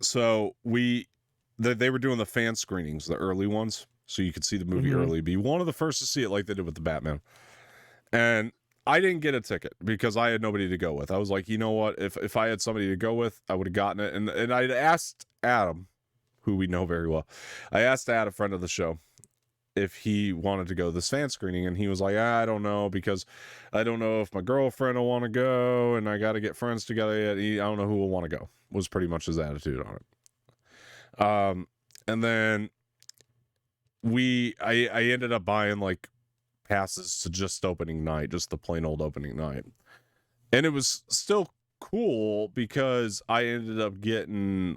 So they were doing the fan screenings, the early ones, so you could see the movie early, be one of the first to see it, like they did with the Batman. And I didn't get a ticket because I had nobody to go with. I was like, you know what? If I had somebody to go with, I would have gotten it. And I asked Adam, who we know very well. I asked Adam, a friend of the show, if he wanted to go to this fan screening, and he was like, I don't know, because I don't know if my girlfriend will want to go, and I got to get friends together yet. I don't know who will want to go, was pretty much his attitude on it. And then I ended up buying like passes to just opening night, just the plain old opening night. And it was still cool because I ended up getting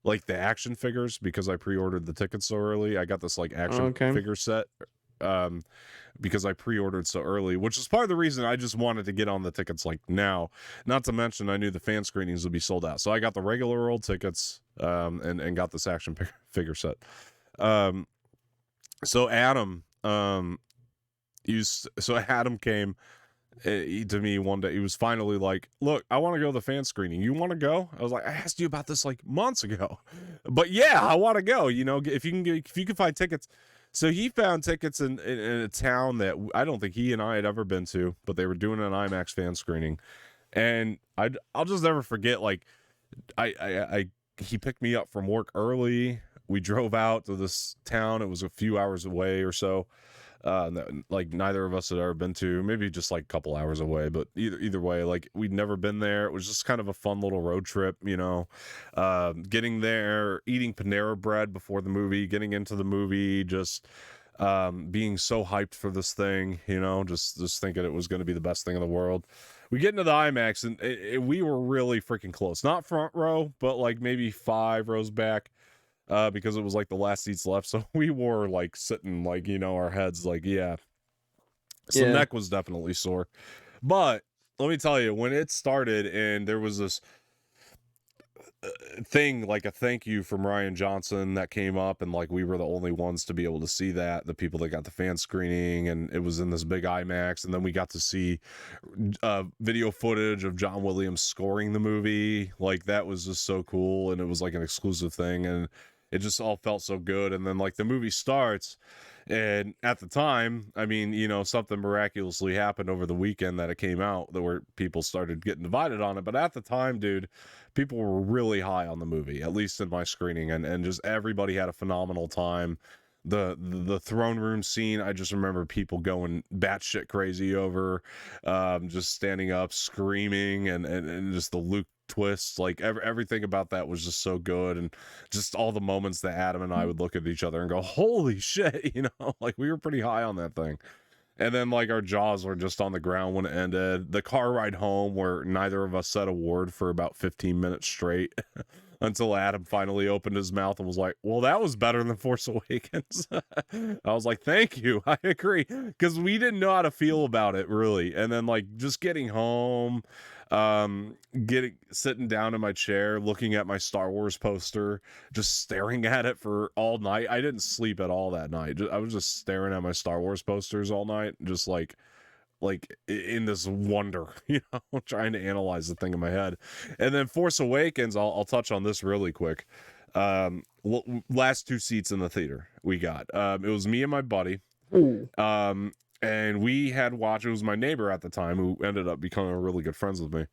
like the action figures because I pre-ordered the tickets so early. I got this like action figure set because I pre-ordered so early, which is part of the reason I just wanted to get on the tickets like now. Not to mention I knew the fan screenings would be sold out. So I got the regular old tickets and got this action figure set. So Adam Adam came to me one day. He was finally like, look, I want to go to the fan screening. You want to go? I was like, I asked you about this like months ago, but yeah, I want to go, if you can find tickets. So he found tickets in a town that I don't think he and I had ever been to, but they were doing an IMAX fan screening. And I'll just never forget, like he picked me up from work early. We drove out to this town. It was a few hours away or so. Like neither of us had ever been to, maybe just like a couple hours away, but either way, like we'd never been there. It was just kind of a fun little road trip, getting there, eating Panera bread before the movie, getting into the movie, just being so hyped for this thing, just thinking it was going to be the best thing in the world. we get into the IMAX, and we were really freaking close. Not front row, but like maybe 5 rows back, because it was like the last seats left. So we were like sitting, like, you know, our heads, like, yeah. So neck was definitely sore. But let me tell you, when it started and there was this thing, like a thank you from Ryan Johnson that came up, and like we were the only ones to be able to see that, the people that got the fan screening, and it was in this big IMAX, and then we got to see video footage of John Williams scoring the movie. Like, that was just so cool, and it was like an exclusive thing, and it just all felt so good. And then like the movie starts, and at the time, I mean, you know, something miraculously happened over the weekend that it came out, that where people started getting divided on it. But at the time, dude, people were really high on the movie, at least in my screening, and just everybody had a phenomenal time. The throne room scene, I just remember people going batshit crazy over, just standing up, screaming, and just the Luke twists, like everything about that was just so good. And just all the moments that Adam and I would look at each other and go, holy shit, you know, like we were pretty high on that thing. And then like our jaws were just on the ground when it ended. The car ride home, where neither of us said a word for about 15 minutes straight until Adam finally opened his mouth and was like, well, that was better than Force Awakens. I was like, thank you, I agree, because we didn't know how to feel about it, really. And then like just getting home, sitting down in my chair, looking at my Star Wars poster, just staring at it for all night. I didn't sleep at all that night. I was just staring at my Star Wars posters all night, just like in this wonder, you know, trying to analyze the thing in my head. And then Force Awakens, I'll touch on this really quick. Last 2 seats in the theater we got, it was me and my buddy. Ooh. And we had watched, it was my neighbor at the time who ended up becoming really good friends with me.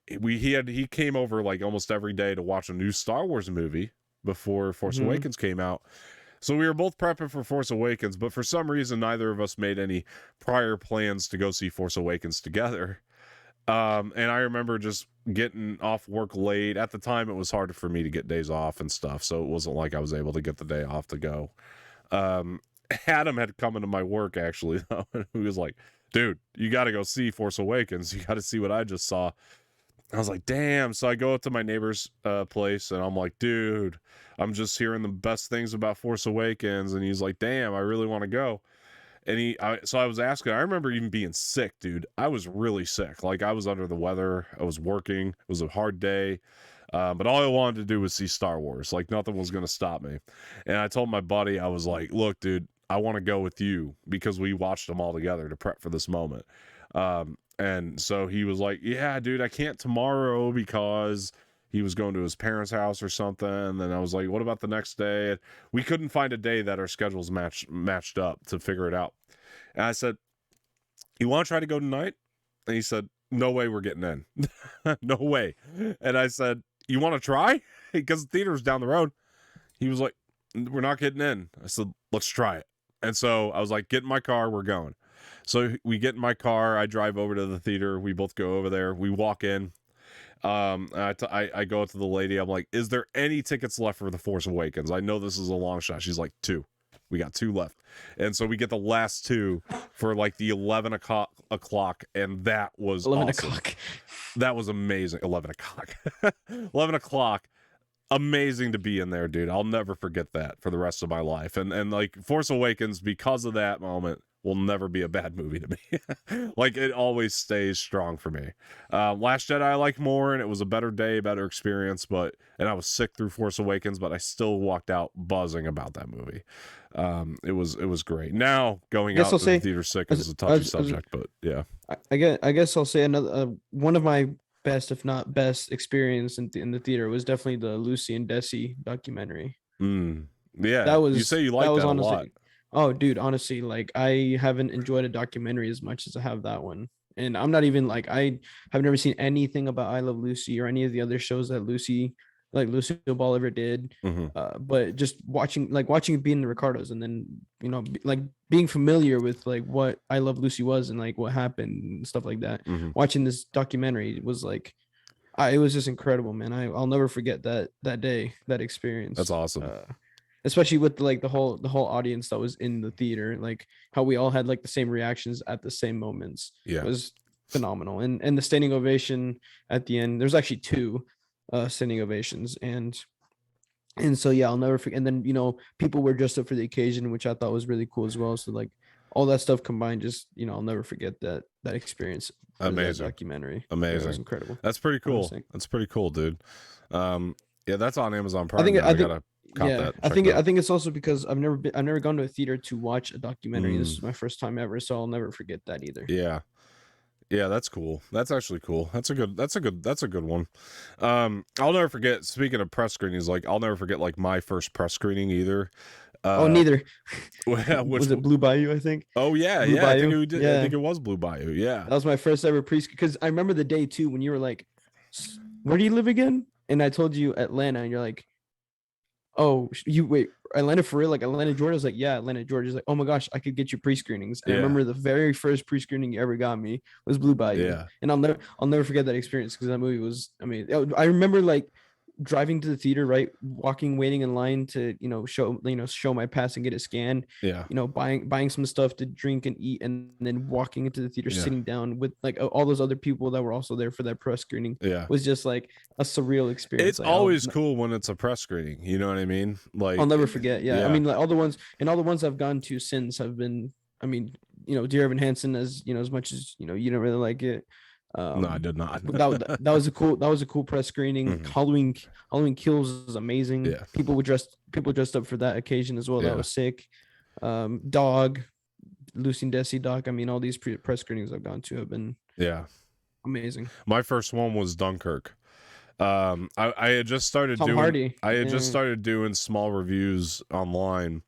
He came over like almost every day to watch a new Star Wars movie before Force Awakens came out. So we were both prepping for Force Awakens, but for some reason, neither of us made any prior plans to go see Force Awakens together. And I remember just getting off work late. At the time, it was hard for me to get days off and stuff, so it wasn't like I was able to get the day off to go. Adam had come into my work, actually, though, and he was like, dude, you got to go see Force Awakens. You got to see what I just saw. I was like, damn. So I go up to my neighbor's place, and I'm like, dude, I'm just hearing the best things about Force Awakens. And he's like, damn, I really want to go. And so I was asking, I remember even being sick, dude. I was really sick. Like, I was under the weather. I was working. It was a hard day. But all I wanted to do was see Star Wars. Like, nothing was going to stop me. And I told my buddy, I was like, look, dude, I want to go with you, because we watched them all together to prep for this moment. And so he was like, yeah, dude, I can't tomorrow, because he was going to his parents' house or something. And then I was like, what about the next day? And we couldn't find a day that our schedules matched up to figure it out. And I said, you want to try to go tonight? And he said, no way we're getting in. No way. And I said, you want to try? Because the theater's down the road. He was like, we're not getting in. I said, let's try it. And so I was like, get in my car, we're going. So we get in my car, I drive over to the theater, we both go over there, we walk in. I go up to the lady, I'm like, is there any tickets left for The Force Awakens? I know this is a long shot. She's like, 2. We got 2 left. And so we get the last 2 for like the 11 o'clock, and that was 11 awesome. o'clock. That was amazing. 11 o'clock. 11 o'clock. Amazing to be in there, dude. I'll never forget that for the rest of my life. And like Force Awakens, because of that moment, will never be a bad movie to me. Like, it always stays strong for me. Last Jedi I like more, and it was a better day, better experience, and I was sick through Force Awakens, but I still walked out buzzing about that movie. It was great. Now going out to the theater sick is a touchy subject, but yeah. I guess I'll say another one of my best, if not best, experience in the theater was definitely the Lucy and Desi documentary. Yeah, that was, you say you like that honestly, a lot. Oh, dude, honestly, like, I haven't enjoyed a documentary as much as I have that one. And I'm not even like, I have never seen anything about I Love Lucy or any of the other shows that Lucille Ball ever did. But just watching Being the Ricardos, and then, you know, like being familiar with like what I Love Lucy was and like what happened and stuff like that. Watching this documentary was like, it was just incredible, man. I'll never forget that day, that experience. That's awesome. Especially with like the whole audience that was in the theater, like how we all had like the same reactions at the same moments. Yeah, it was phenomenal. And the standing ovation at the end. There's actually 2 standing ovations, and so yeah, I'll never forget. And then people were dressed up for the occasion, which I thought was really cool as well. So like all that stuff combined, just I'll never forget that experience. Amazing. That documentary. Amazing. Yeah, it was incredible. That's pretty cool. Honestly. That's pretty cool, dude. Yeah, that's on Amazon Prime. I gotta cop yeah, that. I think it's also because I've never gone to a theater to watch a documentary. This is my first time ever, so I'll never forget that either. Yeah, that's cool. That's actually cool. That's a good one. I'll never forget, speaking of press screenings, like I'll never forget like my first press screening either. Neither. Was it Blue Bayou, I think? Oh yeah, Blue yeah. Bayou? I think we did. Yeah. I think it was Blue Bayou. Yeah. That was my first ever because I remember the day too when you were like, where do you live again? And I told you Atlanta, and you're like, oh, you wait, Atlanta for real? Like Atlanta, Georgia? I was like, yeah, Atlanta, Georgia. He's like, oh my gosh, I could get you pre-screenings. And I remember the very first pre-screening you ever got me was Blue Bayou. Yeah. And I'll never forget that experience because that movie was, I mean, I remember like driving to the theater, right, waiting in line to show my pass and get a scan, buying some stuff to drink and eat, and then walking into the theater, sitting down with like all those other people that were also there for that press screening. Was just like a surreal experience. It's like, always cool when it's a press screening, you know what I mean? Like I'll never forget. I mean, like all the ones I've gone to since have been, I mean, Dear Evan Hansen, as as much as you didn't really like it. No, I did not. that was a cool press screening. Mm-hmm. Halloween Kills is amazing. Yeah. People dressed up for that occasion as well. That was sick. Dog, Lucy and Desi Doc. I mean, all these press screenings I've gone to have been amazing. My first one was Dunkirk. I had just started Tom Hardy. I had just started doing small reviews online.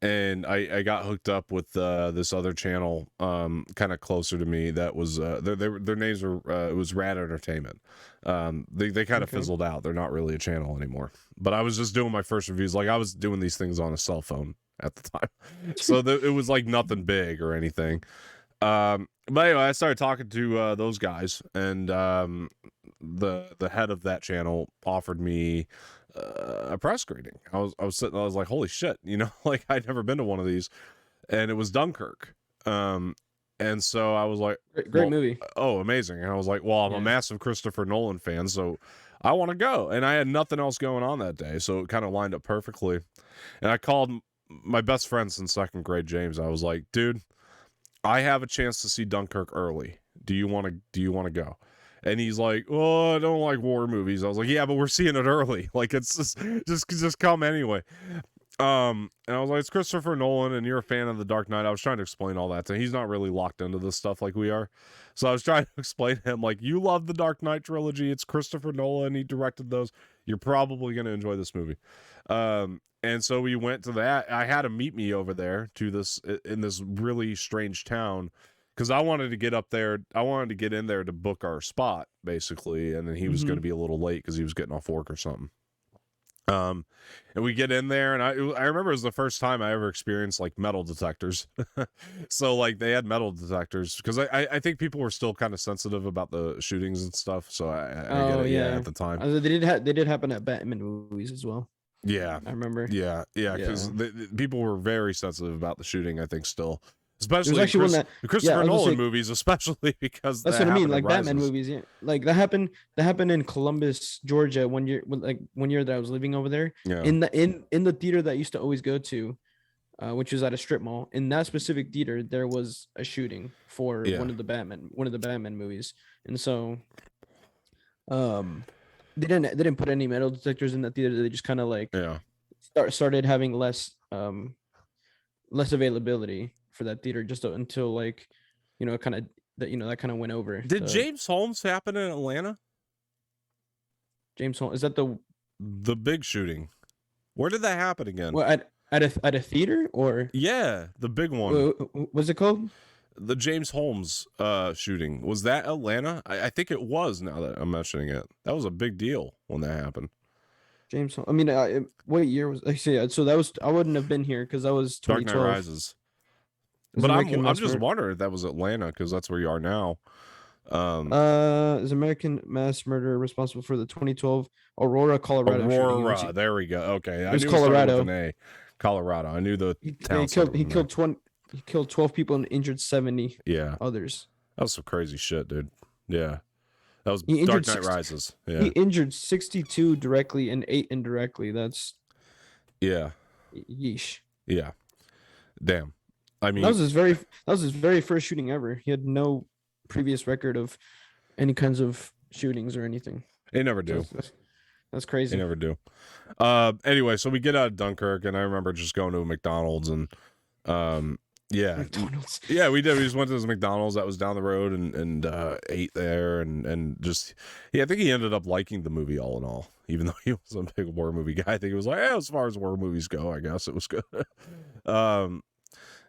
And I got hooked up with this other channel kind of closer to me that was their names were it was Rad Entertainment. They kind of fizzled out. They're not really a channel anymore. But I was just doing my first reviews. Like I was doing these things on a cell phone at the time. So it was like nothing big or anything. But anyway, I started talking to those guys, and the head of that channel offered me a press screening. I was sitting, I was like, holy shit, like I'd never been to one of these, and it was Dunkirk. And so I was like, great movie. Oh, amazing. And I was like, well, I'm a massive Christopher Nolan fan, so I want to go. And I had nothing else going on that day, so it kind of lined up perfectly. And I called my best friend since second grade, James. I was like, dude, I have a chance to see Dunkirk early. Do you want to go? And he's like, oh, I don't like war movies. I was like, yeah, but we're seeing it early. Like, it's just come anyway. And I was like, it's Christopher Nolan, and you're a fan of The Dark Knight. I was trying to explain all that to him. He's not really locked into this stuff like we are. So I was trying to explain to him, like, you love The Dark Knight trilogy. It's Christopher Nolan. He directed those. You're probably going to enjoy this movie. And so we went to that. I had him meet me over there in this really strange town, because I wanted to get up there. I wanted to get in there to book our spot, basically. And then he was going to be a little late because he was getting off work or something. And we get in there, and I remember it was the first time I ever experienced like metal detectors. So like they had metal detectors, because I think people were still kind of sensitive about the shootings and stuff. So I get it, at the time. They did happen at Batman movies as well. Yeah, I remember. Yeah, because people were very sensitive about the shooting, I think, still. Especially the Christopher Nolan movies, especially because that's what I mean. Like Batman movies, like that happened in Columbus, Georgia, one year that I was living over there. Yeah. In the theater that I used to always go to, which was at a strip mall. In that specific theater, there was a shooting for one of the Batman movies, and so, they didn't put any metal detectors in that theater. They just kind of like started having less availability for that theater just until like that kind of went over. Did James Holmes happen in Atlanta? James Holmes, is that the big shooting? Where did that happen again? Well, at a theater, or the big one. What's it called? The James Holmes shooting, was that Atlanta? I think it was. Now that I'm mentioning it, that was a big deal when that happened. James Holmes. I mean, what year was? Actually, so that was. I wouldn't have been here because that was 2012. Dark Knight Rises. But I'm just wondering if that was Atlanta, because that's where you are now. Is American Mass Murder responsible for the 2012 Aurora, Colorado shooting? There we go. Okay, it was Colorado. Colorado. I knew the town. He killed 12 people and injured 70 others. That was some crazy shit, dude. Yeah. That was Dark Knight Rises. Yeah. He injured 62 directly and 8 indirectly. That's yeesh. Yeah. Damn. I mean, that was his very first shooting ever. He had no previous record of any kinds of shootings or anything. They never do. That's crazy. They never do. Anyway, so we get out of Dunkirk, and I remember just going to a McDonald's and McDonald's. Yeah, we did. We just went to this McDonald's that was down the road and ate there and just I think he ended up liking the movie all in all, even though he was a big horror movie guy. I think he was like, as far as horror movies go, I guess it was good.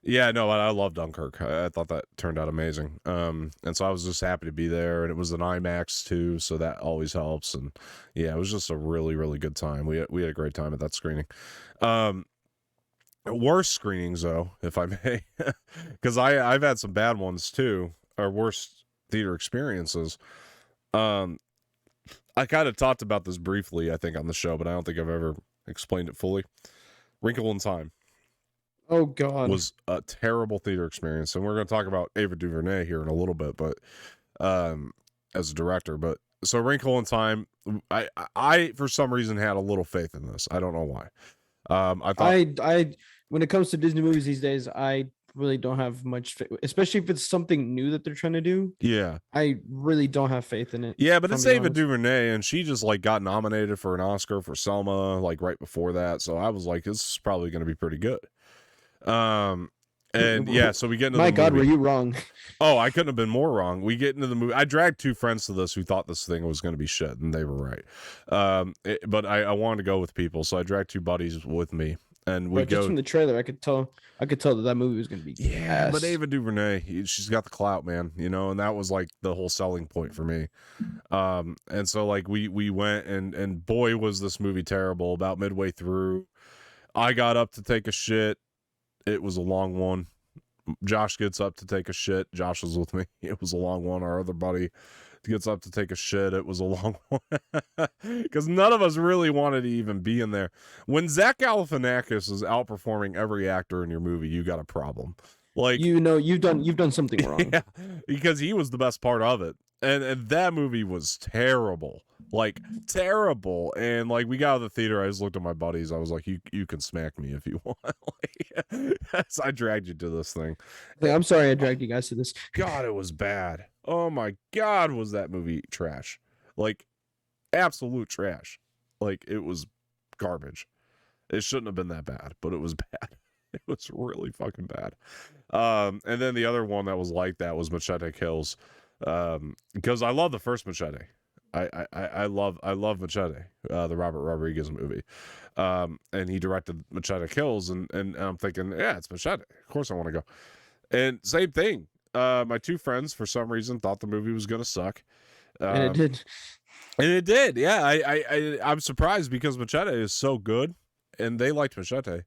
Yeah, no, I love Dunkirk. I thought that turned out amazing. And so I was just happy to be there, and it was an IMAX too, so that always helps. And yeah, it was just a really, really good time. We had a great time at that screening. Worst screenings though, if I may, because I've had some bad ones too, or worst theater experiences. I kind of talked about this briefly, I think, on the show, but I don't think I've ever explained it fully. Wrinkle in Time. Oh God, was a terrible theater experience, and we're going to talk about Ava DuVernay here in a little bit, but as a director. But so Wrinkle in Time, I for some reason had a little faith in this. I don't know why. I thought when it comes to Disney movies these days, I really don't have much faith, especially if it's something new that they're trying to do. Yeah, I really don't have faith in it. Yeah, but it's Ava DuVernay, and she just like got nominated for an Oscar for Selma like right before that, so I was like, this is probably going to be pretty good. And yeah, so we get into my the God, movie. were you wrong? Oh, I couldn't have been more wrong. We get into the movie. I dragged 2 friends to this who thought this thing was going to be shit, and they were right. But I wanted to go with people, so I dragged 2 buddies with me, and we go. Just from the trailer, I could tell that movie was going to be. Yeah, but Ava DuVernay, she's got the clout, man. You know, and that was like the whole selling point for me. And so like we went, and boy was this movie terrible. About midway through, I got up to take a shit. It was a long one. Josh gets up to take a shit. Josh was with me. It was a long one. Our other buddy gets up to take a shit. It was a long one. Because none of us really wanted to even be in there. When Zach Galifianakis is outperforming every actor in your movie, you got a problem. Like, you know, you've done something wrong. Yeah, because he was the best part of it. And that movie was terrible. Like, terrible. And like, we got out of the theater, I just looked at my buddies. I was like, you can smack me if you want. Like, so I dragged you to this thing. I'm sorry I dragged you guys to this. God, it was bad. Oh my God, was that movie trash. Like, absolute trash. Like, it was garbage. It shouldn't have been that bad, but it was bad. It was really fucking bad. And then the other one that was like that was Machete Kills. Because I love the first Machete. I love Machete, the Robert Rodriguez movie. And he directed Machete Kills, and I'm thinking, yeah, it's Machete. Of course I want to go. And same thing. My 2 friends, for some reason, thought the movie was gonna suck. And it did. And it did. Yeah, I'm surprised because Machete is so good, and they liked Machete.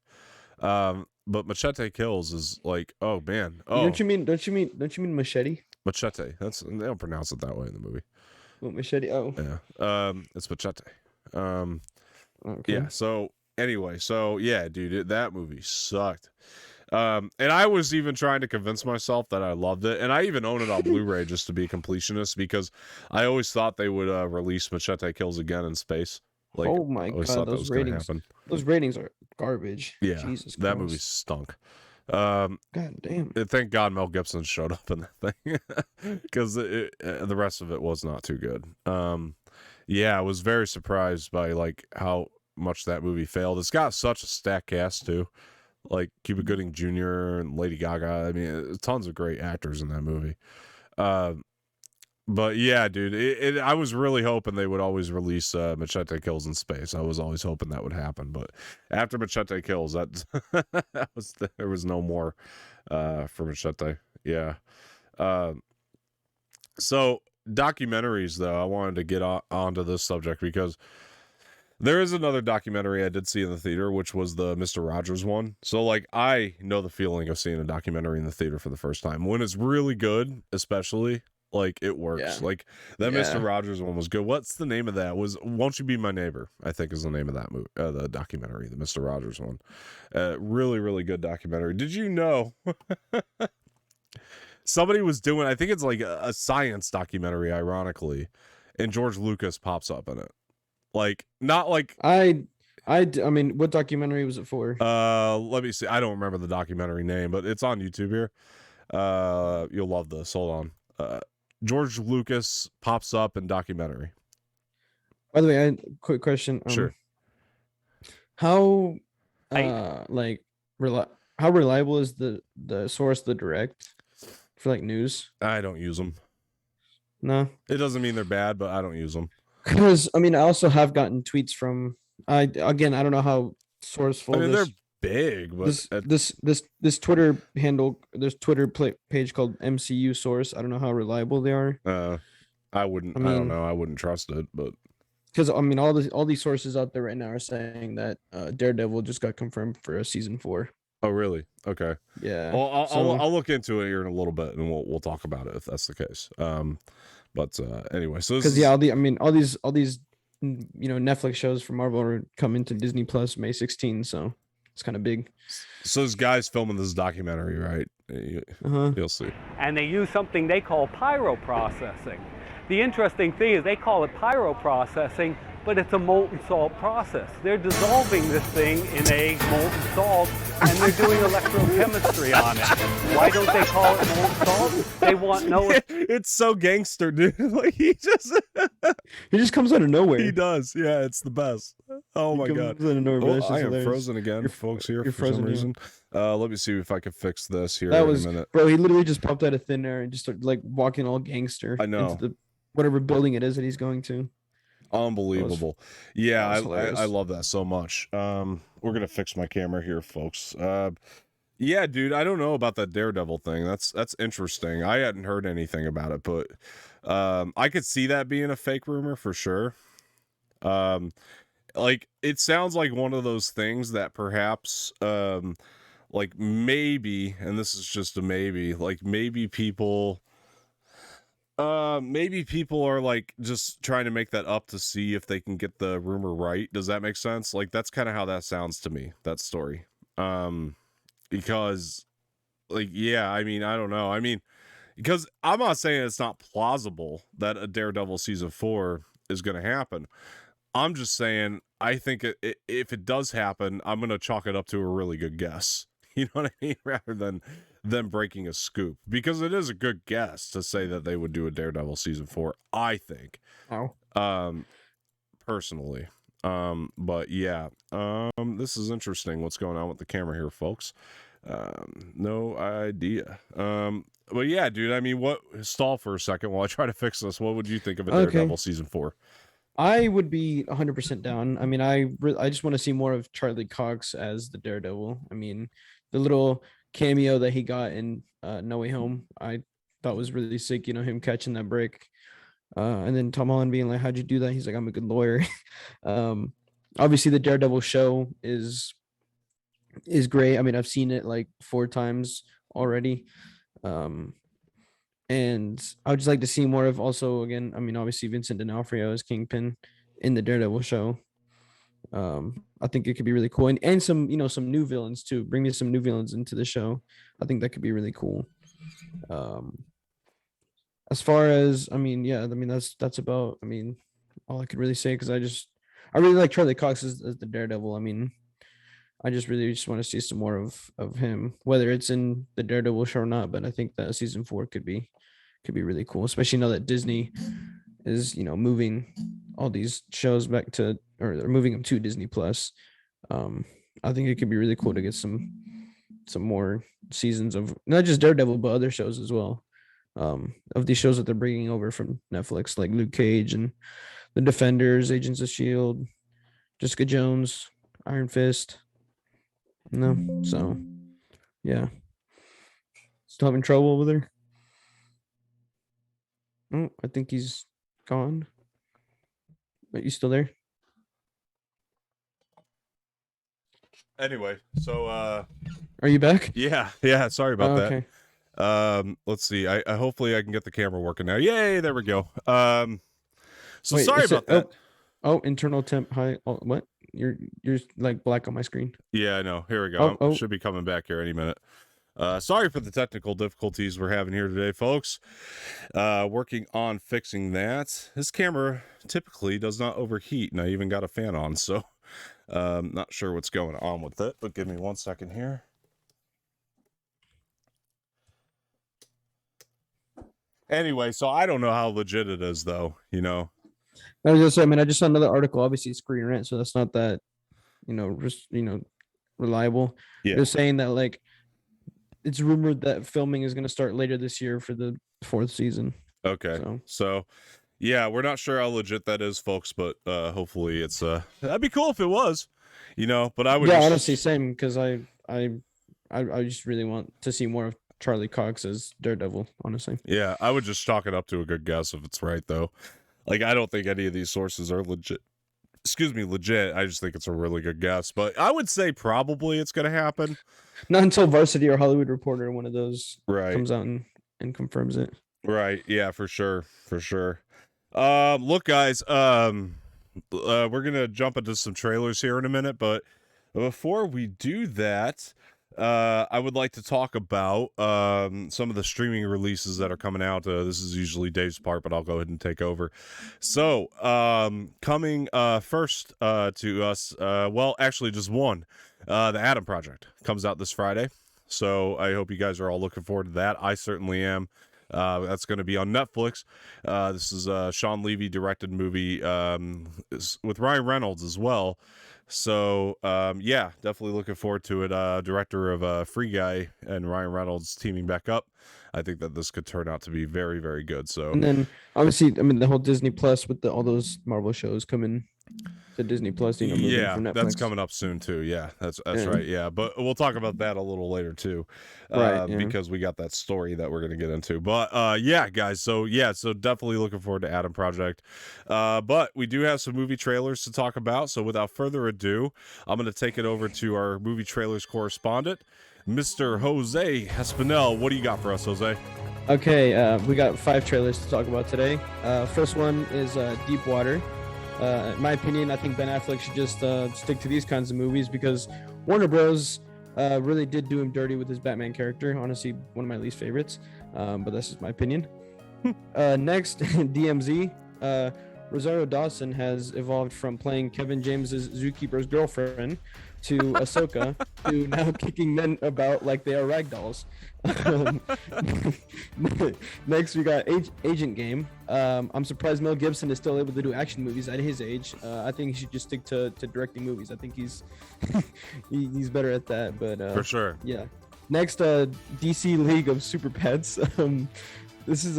But Machete Kills is like, oh man. Oh, don't you mean machete? Machete. They don't pronounce it that way in the movie. What, machete? Oh. Yeah. It's Machete. Okay. Yeah. So anyway, yeah, dude, that movie sucked. And I was even trying to convince myself that I loved it, and I even own it on Blu-ray just to be a completionist, because I always thought they would release Machete Kills again in space. Like, oh my God, those ratings are garbage. Yeah, Jesus Christ. that movie stunk. God damn. Thank God Mel Gibson showed up in that thing, because the rest of it was not too good. Yeah, I was very surprised by like how much that movie failed. It's got such a stacked cast too, like Cuba Gooding Jr. and Lady Gaga. I mean, tons of great actors in that movie. But yeah, dude, I was really hoping they would always release Machete Kills in space. I was always hoping that would happen. But after Machete Kills, there was no more for Machete. Yeah. So documentaries, though, I wanted to get onto this subject because there is another documentary I did see in the theater, which was the Mr. Rogers one. So, like, I know the feeling of seeing a documentary in the theater for the first time. When it's really good, especially, like, it works. Yeah. Like, that Mr. Rogers one was good. What's the name of that? Won't You Be My Neighbor, I think is the name of that movie, the documentary, the Mr. Rogers one. Really, really good documentary. Did you know somebody was doing, I think it's like a science documentary, ironically, and George Lucas pops up in it. Like, not like I mean, what documentary was it for? Let me see. I don't remember the documentary name, but it's on YouTube here. You'll love this. Hold on. George Lucas pops up in documentary. By the way, quick question. Sure. How like how reliable is the source, the direct, for like news? I don't use them. No, it doesn't mean they're bad, but I don't use them. Because I mean, I also have gotten tweets from. I don't know how sourceful. I mean, they're big, but this Twitter handle, there's Twitter page called MCU Source. I don't know how reliable they are. I wouldn't. I don't know. I wouldn't trust it, but because I mean, all these sources out there right now are saying that Daredevil just got confirmed for a season 4. Oh, really? Okay. Yeah. Well, I'll look into it here in a little bit, and we'll talk about it if that's the case. But anyway, so because all these Netflix shows from Marvel are coming to Disney Plus May 16, so it's kind of big. So this guy's filming this documentary, right? You'll see. And they use something they call pyroprocessing. The interesting thing is they call it pyroprocessing, but it's a molten salt process. They're dissolving this thing in a molten salt, and they're doing electrochemistry on it. Why don't they call it molten salt? They want no... It's so gangster, dude. Like, he just comes out of nowhere. He does. Yeah, it's the best. Oh my God. I am frozen again, folks, here for some reason. Let me see if I can fix this here in a minute. Bro, he literally just popped out of thin air and just started like walking all gangster. I know. Into whatever building it is that he's going to. Unbelievable. Yeah, I love that so much. We're gonna fix my camera here, folks. Yeah, dude, I don't know about that Daredevil thing. That's interesting. I hadn't heard anything about it, but I could see that being a fake rumor for sure. Like, it sounds like one of those things that perhaps like maybe, and this is just a maybe, like maybe people are like just trying to make that up to see if they can get the rumor right. Does that make sense? Like, that's kind of how that sounds to me, that story. Because like, yeah, I mean, I don't know. I mean, because I'm not saying it's not plausible that a Daredevil season 4 is going to happen. I'm just saying, I think if it does happen, I'm going to chalk it up to a really good guess. You know what I mean? Rather than them breaking a scoop, because it is a good guess to say that they would do a Daredevil season 4, I think. Personally. But yeah, this is interesting what's going on with the camera here, folks. No idea. But yeah, dude, I mean, stall for a second while I try to fix this. What would you think of a Daredevil season 4? I would be 100% down. I mean, I just want to see more of Charlie Cox as the Daredevil. I mean, the little cameo that he got in No Way Home, I thought was really sick. You know, him catching that brick, and then Tom Holland being like, "How'd you do that?" He's like, "I'm a good lawyer." Obviously, the Daredevil show is great. I mean, I've seen it like 4 times already, and I would just like to see more of. Also, again, I mean, obviously Vincent D'Onofrio as Kingpin in the Daredevil show. I think it could be really cool, and some new villains too. Bring me some new villains into the show. I think that could be really cool. As far as, I mean, yeah, I mean that's about, I mean, all I could really say, because I really like Charlie Cox as the Daredevil. I mean, I just want to see some more of him, whether it's in the Daredevil show or not. But I think that season 4 could be really cool, especially now that Disney is moving all these shows back to, or they're moving them to Disney Plus. I think it could be really cool to get some more seasons of not just Daredevil but other shows as well, of these shows that they're bringing over from Netflix, like Luke Cage and The Defenders, Agents of S.H.I.E.L.D., Jessica Jones, Iron Fist. So yeah, still having trouble over there. Oh, I think he's gone. Are you still there? Anyway, so are you back? Yeah, sorry about that. Okay. Let's see. I hopefully I can get the camera working now. Yay, there we go. So sorry about that. Oh, internal temp high. Oh, what? You're like black on my screen. Yeah, I know. Here we go. Should be coming back here any minute. Sorry for the technical difficulties we're having here today, folks. Working on fixing that. This camera typically does not overheat, and I even got a fan on, so not sure what's going on with it, but give me 1 second here. Anyway, so I don't know how legit it is, though, you know. I was just, I mean, I just saw another article. Obviously, it's Screen Rant, so that's not that, just reliable. Yeah. They're saying that like it's rumored that filming is going to start later this year for the 4th season. Okay. So yeah, we're not sure how legit that is, folks, but hopefully it's that'd be cool if it was, but I would honestly same, because I just really want to see more of Charlie Cox as Daredevil, honestly. Yeah, I would just chalk it up to a good guess if it's right, though. Like, I don't think any of these sources are legit. I just think it's a really good guess, but I would say probably it's going to happen. Not until Varsity or Hollywood Reporter, one of those comes out and confirms it. Right. Yeah, for sure. Look, guys, we're going to jump into some trailers here in a minute, but before we do that, I would like to talk about some of the streaming releases that are coming out. This is usually Dave's part, but I'll go ahead and take over. So, coming first to us, well, actually just one, the Adam Project comes out this Friday. So I hope you guys are all looking forward to that. I certainly am. That's going to be on Netflix. This is a Sean Levy directed movie with Ryan Reynolds as well. So, yeah, definitely looking forward to it. Director of Free Guy and Ryan Reynolds teaming back up. I think that this could turn out to be very, very good. So, and then obviously, I mean, the whole Disney Plus with all those Marvel shows coming to Disney Plus. Yeah, from that's coming up soon too. Yeah, that's right. Yeah, but we'll talk about that a little later too, because we got that story that we're gonna get into. But yeah, guys. So definitely looking forward to Adam Project. But we do have some movie trailers to talk about. So without further ado, I'm gonna take it over to our movie trailers correspondent, Mr. Jose Espinel. What do you got for us, Jose? Okay, we got 5 trailers to talk about today. First one is Deep Water. In my opinion, I think Ben Affleck should just stick to these kinds of movies, because Warner Bros. Really did do him dirty with his Batman character. Honestly, one of my least favorites, but that's just my opinion. Next, DMZ. Rosario Dawson has evolved from playing Kevin James's zookeeper's girlfriend to Ahsoka to now kicking men about like they are ragdolls. Next, we got Agent Game. I'm surprised Mel Gibson is still able to do action movies at his age. I think he should just stick to directing movies. I think he's he's better at that. But for sure, yeah. Next, DC League of Super Pets. This is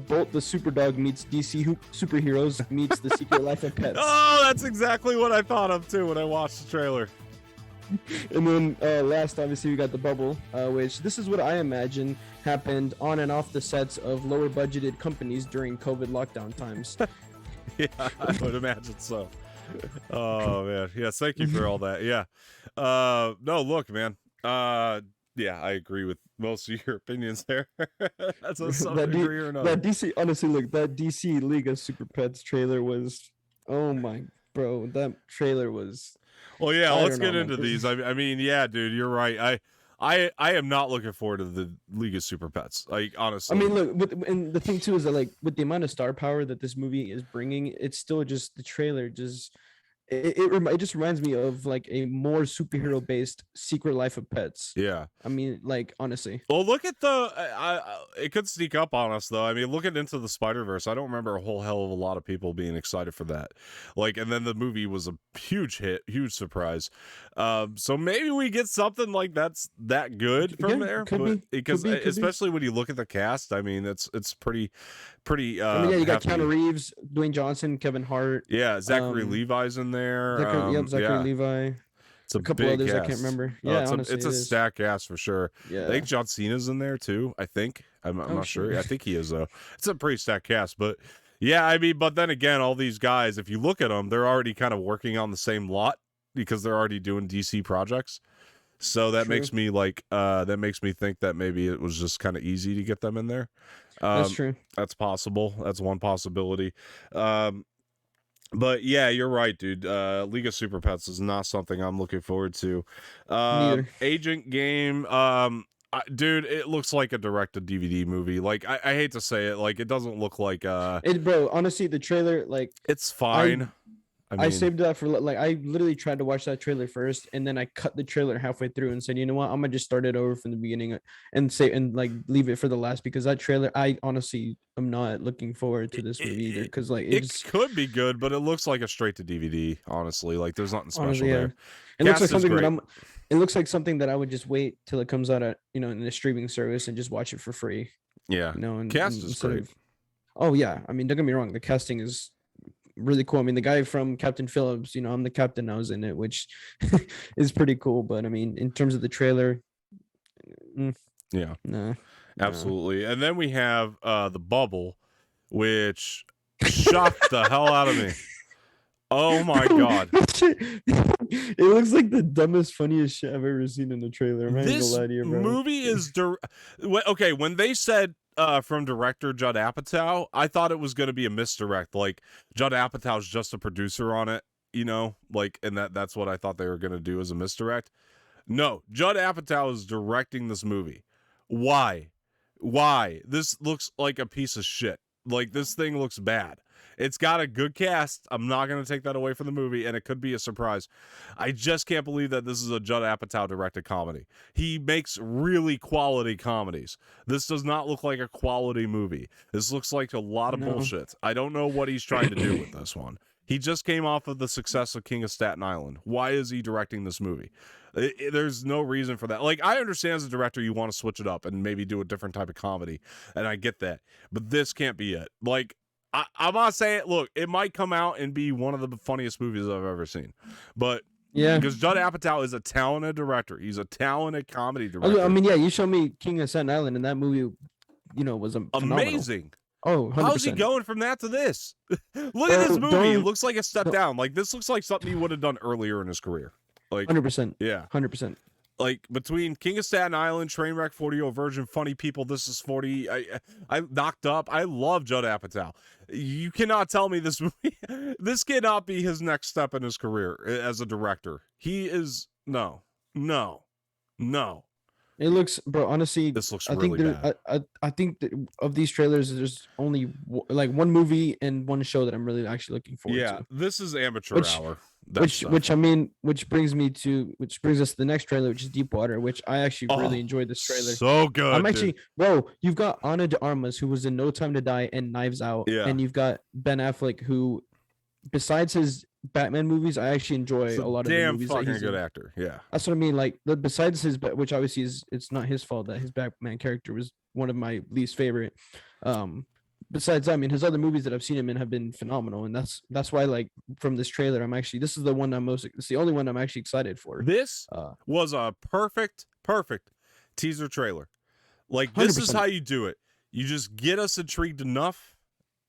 Bolt the Superdog meets DC Superheroes meets The Secret Life of Pets. Oh, that's exactly what I thought of too when I watched the trailer. And then last, obviously, we got The Bubble, which this is what I imagine happened on and off the sets of lower budgeted companies during COVID lockdown times. Yeah, I would imagine so. Oh, man. Yes, thank you for all that. Yeah. No, look, man. Yeah, I agree with most of your opinions there. That's a some degree or another. That DC, honestly, look, that DC League of Super Pets trailer was, oh my, bro, that trailer was. Well, yeah, let's get into these. I mean, yeah, dude, you're right. I am not looking forward to the League of Super Pets. Like, honestly. I mean, look, and the thing too is that, like, with the amount of star power that this movie is bringing, it's still just the trailer just. It just reminds me of like a more superhero based Secret Life of Pets. Yeah, I mean, like, honestly. Well, look at it could sneak up on us though. I mean, look at Into the Spider-Verse. I don't remember a whole hell of a lot of people being excited for that. Like, and then the movie was a huge hit, huge surprise. So maybe we get something like that's that good from there. Because especially when you look at the cast, I mean, it's pretty. I mean, yeah, you got Keanu Reeves, Dwayne Johnson, Kevin Hart. Yeah, Zachary Levi's in there. Zachary Levi. It's a couple others cast. I can't remember. Yeah, it's a stacked cast for sure. Yeah, I think John Cena's in there too. I think I'm not sure. I think he is though. It's a pretty stacked cast, but yeah, I mean, but then again, all these guys, if you look at them, they're already kind of working on the same lot because they're already doing DC projects. So that makes me think that maybe it was just kind of easy to get them in there. That's true. That's possible. That's one possibility. But yeah, you're right, dude. League of Super Pets is not something I'm looking forward to. Neither. Agent Game. Dude, it looks like a direct-to-DVD movie. Like, I hate to say it, like, it doesn't look like Bro, honestly, the trailer, like, it's fine. I saved that for, like, I literally tried to watch that trailer first, and then I cut the trailer halfway through and said, you know what, I'm gonna just start it over from the beginning and like leave it for the last, because that trailer, I honestly am not looking forward to this movie either, because like it could be good, but it looks like a straight-to-DVD. Honestly, like there's nothing special honestly, yeah. there. It looks like something that It looks like something that I would just wait till it comes out at, in a streaming service and just watch it for free. Yeah, and cast is great. Oh yeah, I mean, don't get me wrong, the casting is really cool. I mean, the guy from Captain Phillips, I'm the captain, I was in it, which is pretty cool. But I mean, in terms of the trailer, yeah, nah, absolutely. And then we have The Bubble, which shocked the hell out of me. Oh my god. It looks like the dumbest, funniest shit I've ever seen in a trailer. This movie is okay, when they said from director Judd Apatow, I thought it was going to be a misdirect. Like, Judd Apatow's just a producer on it, like, and that's what I thought they were going to do as a misdirect. No, Judd Apatow is directing this movie. Why? This looks like a piece of shit. Like, this thing looks bad. It's got a good cast. I'm not going to take that away from the movie, and it could be a surprise. I just can't believe that this is a Judd Apatow directed comedy. He makes really quality comedies. This does not look like a quality movie. This looks like a lot of bullshit. I don't know what he's trying to do with this one. He just came off of the success of King of Staten Island. Why is he directing this movie? There's no reason for that. Like, I understand as a director you want to switch it up and maybe do a different type of comedy, and I get that. But this can't be it. Like, I'm not saying, look, it might come out and be one of the funniest movies I've ever seen. But yeah, because Judd Apatow is a talented director. He's a talented comedy director. I mean, yeah, you showed me King of Staten Island, and that movie, was amazing. Oh, 100%. How's he going from that to this? Look at this movie. It looks like a step down. Like, this looks like something he would have done earlier in his career. Like 100%. Yeah. 100%. Like, between King of Staten Island, Trainwreck, 40-Year-Old Virgin, Funny People, This Is 40, I Knocked Up. I love Judd Apatow. You cannot tell me this movie. This cannot be his next step in his career as a director. He is no. It looks, bro. Honestly, this looks really bad. I think that of these trailers, there's only like one movie and one show that I'm really actually looking forward to. Yeah, this is Amateur Hour. Which brings us to the next trailer, which is Deepwater, which I actually really enjoyed this trailer. So good. I'm actually, bro, you've got Ana de Armas, who was in No Time to Die and Knives Out. Yeah. And you've got Ben Affleck, who, besides his Batman movies, I actually enjoy a lot of the movies. Damn fucking good actor. Yeah. That's what I mean. Like, besides his, which obviously it's not his fault that his Batman character was one of my least favorite. Besides that, I mean, his other movies that I've seen him in have been phenomenal, and that's why, like, from this trailer, it's the only one I'm actually excited for. This was a perfect teaser trailer. Like, this 100%. Is how you do it. You just get us intrigued enough,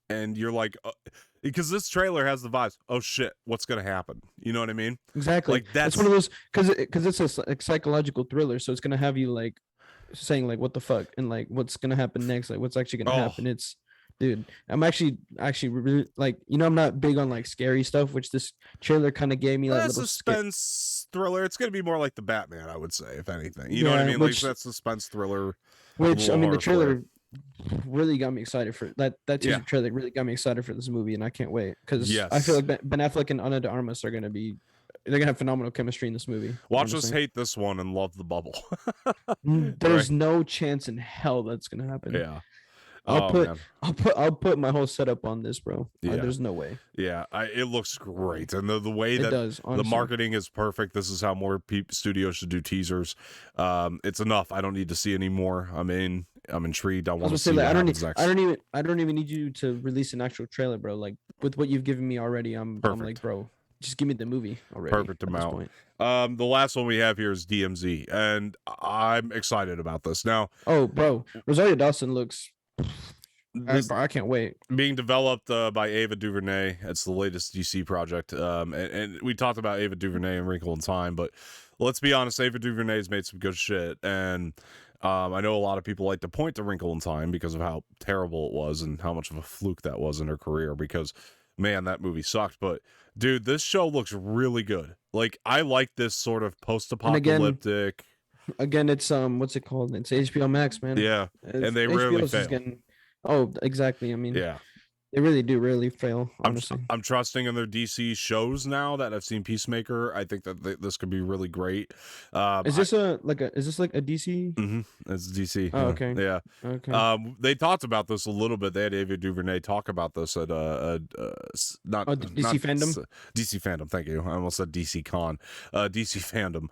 and you're like, because this trailer has the vibes. Oh shit, what's gonna happen? You know what I mean? Exactly. Like, that's one of those, because it's a psychological thriller, so it's gonna have you like saying like, what the fuck, and like, what's gonna happen next, like, what's actually gonna happen. Dude, I'm actually really, like, I'm not big on like scary stuff, which this trailer kind of gave me like a little suspense thriller. It's gonna be more like the Batman, I would say, if anything. You know what I mean? Like that suspense thriller. Which, I mean, the trailer really got me excited for that teaser trailer really got me excited for this movie, and I can't wait, because I feel like Ben Affleck and Ana de Armas they're gonna have phenomenal chemistry in this movie. Watch us hate this one and love The Bubble. There's no chance in hell that's gonna happen. Yeah. I'll put my whole setup on this, bro. Yeah. There's no way. Yeah, it looks great, and the way that the marketing is perfect. This is how more studios should do teasers. It's enough. I don't need to see any more. I'm intrigued. I want to see what happens next. I don't even need you to release an actual trailer, bro. Like, with what you've given me already, I'm like, bro, just give me the movie already. Perfect amount. The last one we have here is DMZ, and I'm excited about this now. Oh, bro, Rosario Dawson looks. I can't wait. Being developed by Ava DuVernay. It's the latest DC project. And we talked about Ava DuVernay and Wrinkle in Time, but let's be honest, Ava DuVernay's made some good shit. And I know a lot of people like to point to Wrinkle in Time because of how terrible it was and how much of a fluke that was in her career, because, man, that movie sucked. But, dude, this show looks really good. Like, I like this sort of post-apocalyptic. Again, it's what's it called? It's HBO Max, man. Yeah, and they HBO's rarely just fail. getting. Oh, exactly. I mean, Yeah. they really do rarely fail, honestly. I'm trusting in their DC shows now that I've seen Peacemaker. I think that this could be really great. Is this like a DC? Mm-hmm, it's DC. Oh, okay. Yeah. Okay. They talked about this a little bit. They had David Duvernay talk about this at not DC Fandom. DC Fandom. Thank you. I almost said DC Con. DC Fandom,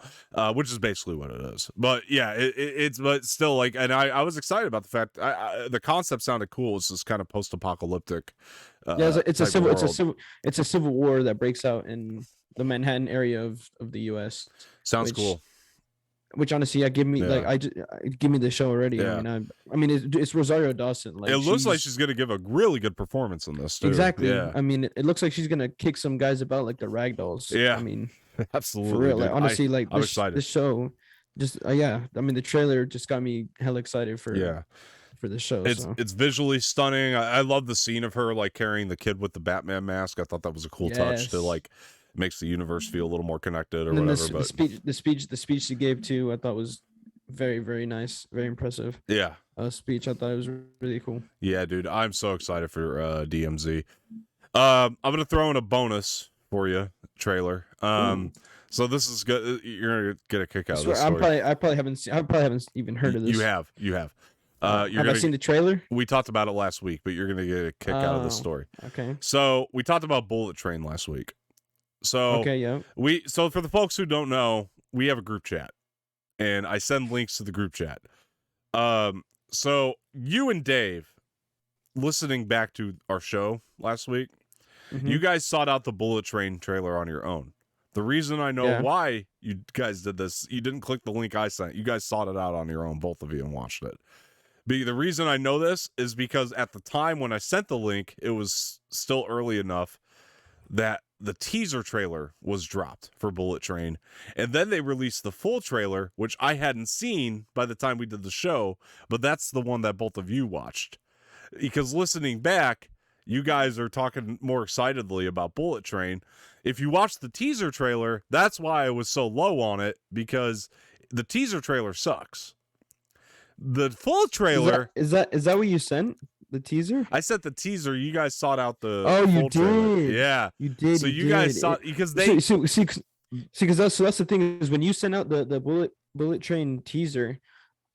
which is basically what it is. But yeah, it's but still like, and I was excited about the fact the concept sounded cool. It's this kind of post-apocalyptic. Yeah, it's a civil war that breaks out in the Manhattan area of the U.S. Sounds cool. Which honestly, give me give me the show already. Yeah. I mean, it's Rosario Dawson. Like, it looks like she's gonna give a really good performance in this too. Exactly. Yeah. I mean, it looks like she's gonna kick some guys about like the ragdolls. Yeah. I mean, absolutely. For real. Like, honestly, I'm excited. This show, just yeah. I mean, the trailer just got me hell excited for the show. It's visually stunning. I love the scene of her like carrying the kid with the Batman mask. I thought that was a cool touch to like makes the universe feel a little more connected or whatever. The speech she gave too, I thought was very, very nice, very impressive. Yeah. Speech. I thought it was really cool. Yeah, dude. I'm so excited for DMZ. I'm gonna throw in a bonus for you trailer. So this is good. You're gonna get a kick out of this story. I probably haven't even heard of this. You have. Have I seen the trailer? We talked about it last week, but you're gonna get a kick out of this story. Okay. So we talked about Bullet Train last week. So okay, yeah. So for the folks who don't know, we have a group chat, and I send links to the group chat. So you and Dave, listening back to our show last week, you guys sought out the Bullet Train trailer on your own. The reason I know why you guys did this, you didn't click the link I sent. You guys sought it out on your own, both of you, and watched it. The reason I know this is because at the time when I sent the link, it was still early enough that the teaser trailer was dropped for Bullet Train. And then they released the full trailer, which I hadn't seen by the time we did the show, but that's the one that both of you watched. Because listening back, you guys are talking more excitedly about Bullet Train. If you watch the teaser trailer, that's why I was so low on it, because the teaser trailer sucks. The full trailer is that what you sent? The teaser? I sent the teaser. You guys sought out the you trailer. did. Yeah. You did. So you guys saw because they see because that's the thing is when you sent out the Bullet Train teaser,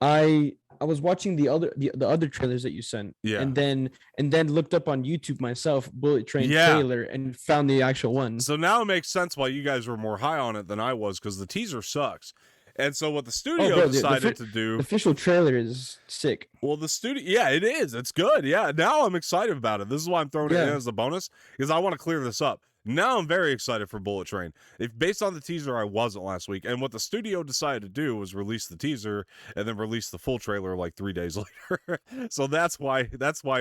I was watching the other trailers that you sent. Yeah. And then looked up on YouTube myself Bullet Train trailer and found the actual one. So now it makes sense why you guys were more high on it than I was, because the teaser sucks. And so what the studio decided to do, the official trailer is sick. Well, the studio, it is. It's good. Yeah. Now I'm excited about it. This is why I'm throwing it in as a bonus, because I want to clear this up. Now I'm very excited for Bullet Train. If based on the teaser, I wasn't last week. And what the studio decided to do was release the teaser and then release the full trailer like 3 days later. So that's why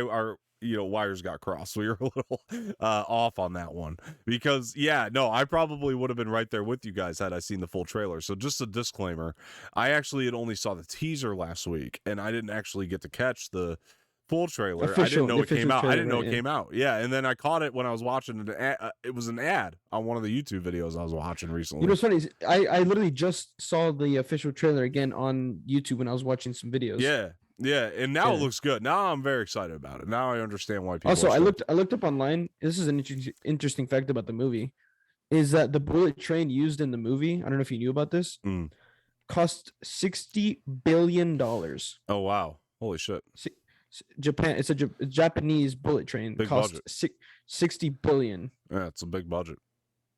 our wires got crossed. We were a little off on that one, because I probably would have been right there with you guys had I seen the full trailer. So just a disclaimer, I actually had only saw the teaser last week, and I didn't actually get to catch the full trailer. I didn't know it came out. I didn't know it came out. Yeah, and then I caught it when I was watching it. It was an ad on one of the YouTube videos I was watching recently. You know what's funny? I literally just saw the official trailer again on YouTube when I was watching some videos. Yeah, and now it looks good. Now I'm very excited about it. Now I understand why people. Also, I looked up online. This is an interesting fact about the movie, is that the bullet train used in the movie, I don't know if you knew about this, cost $60 billion. Oh wow! Holy shit! Japan. It's a Japanese bullet train. Big cost budget. $60 billion. Yeah, it's a big budget.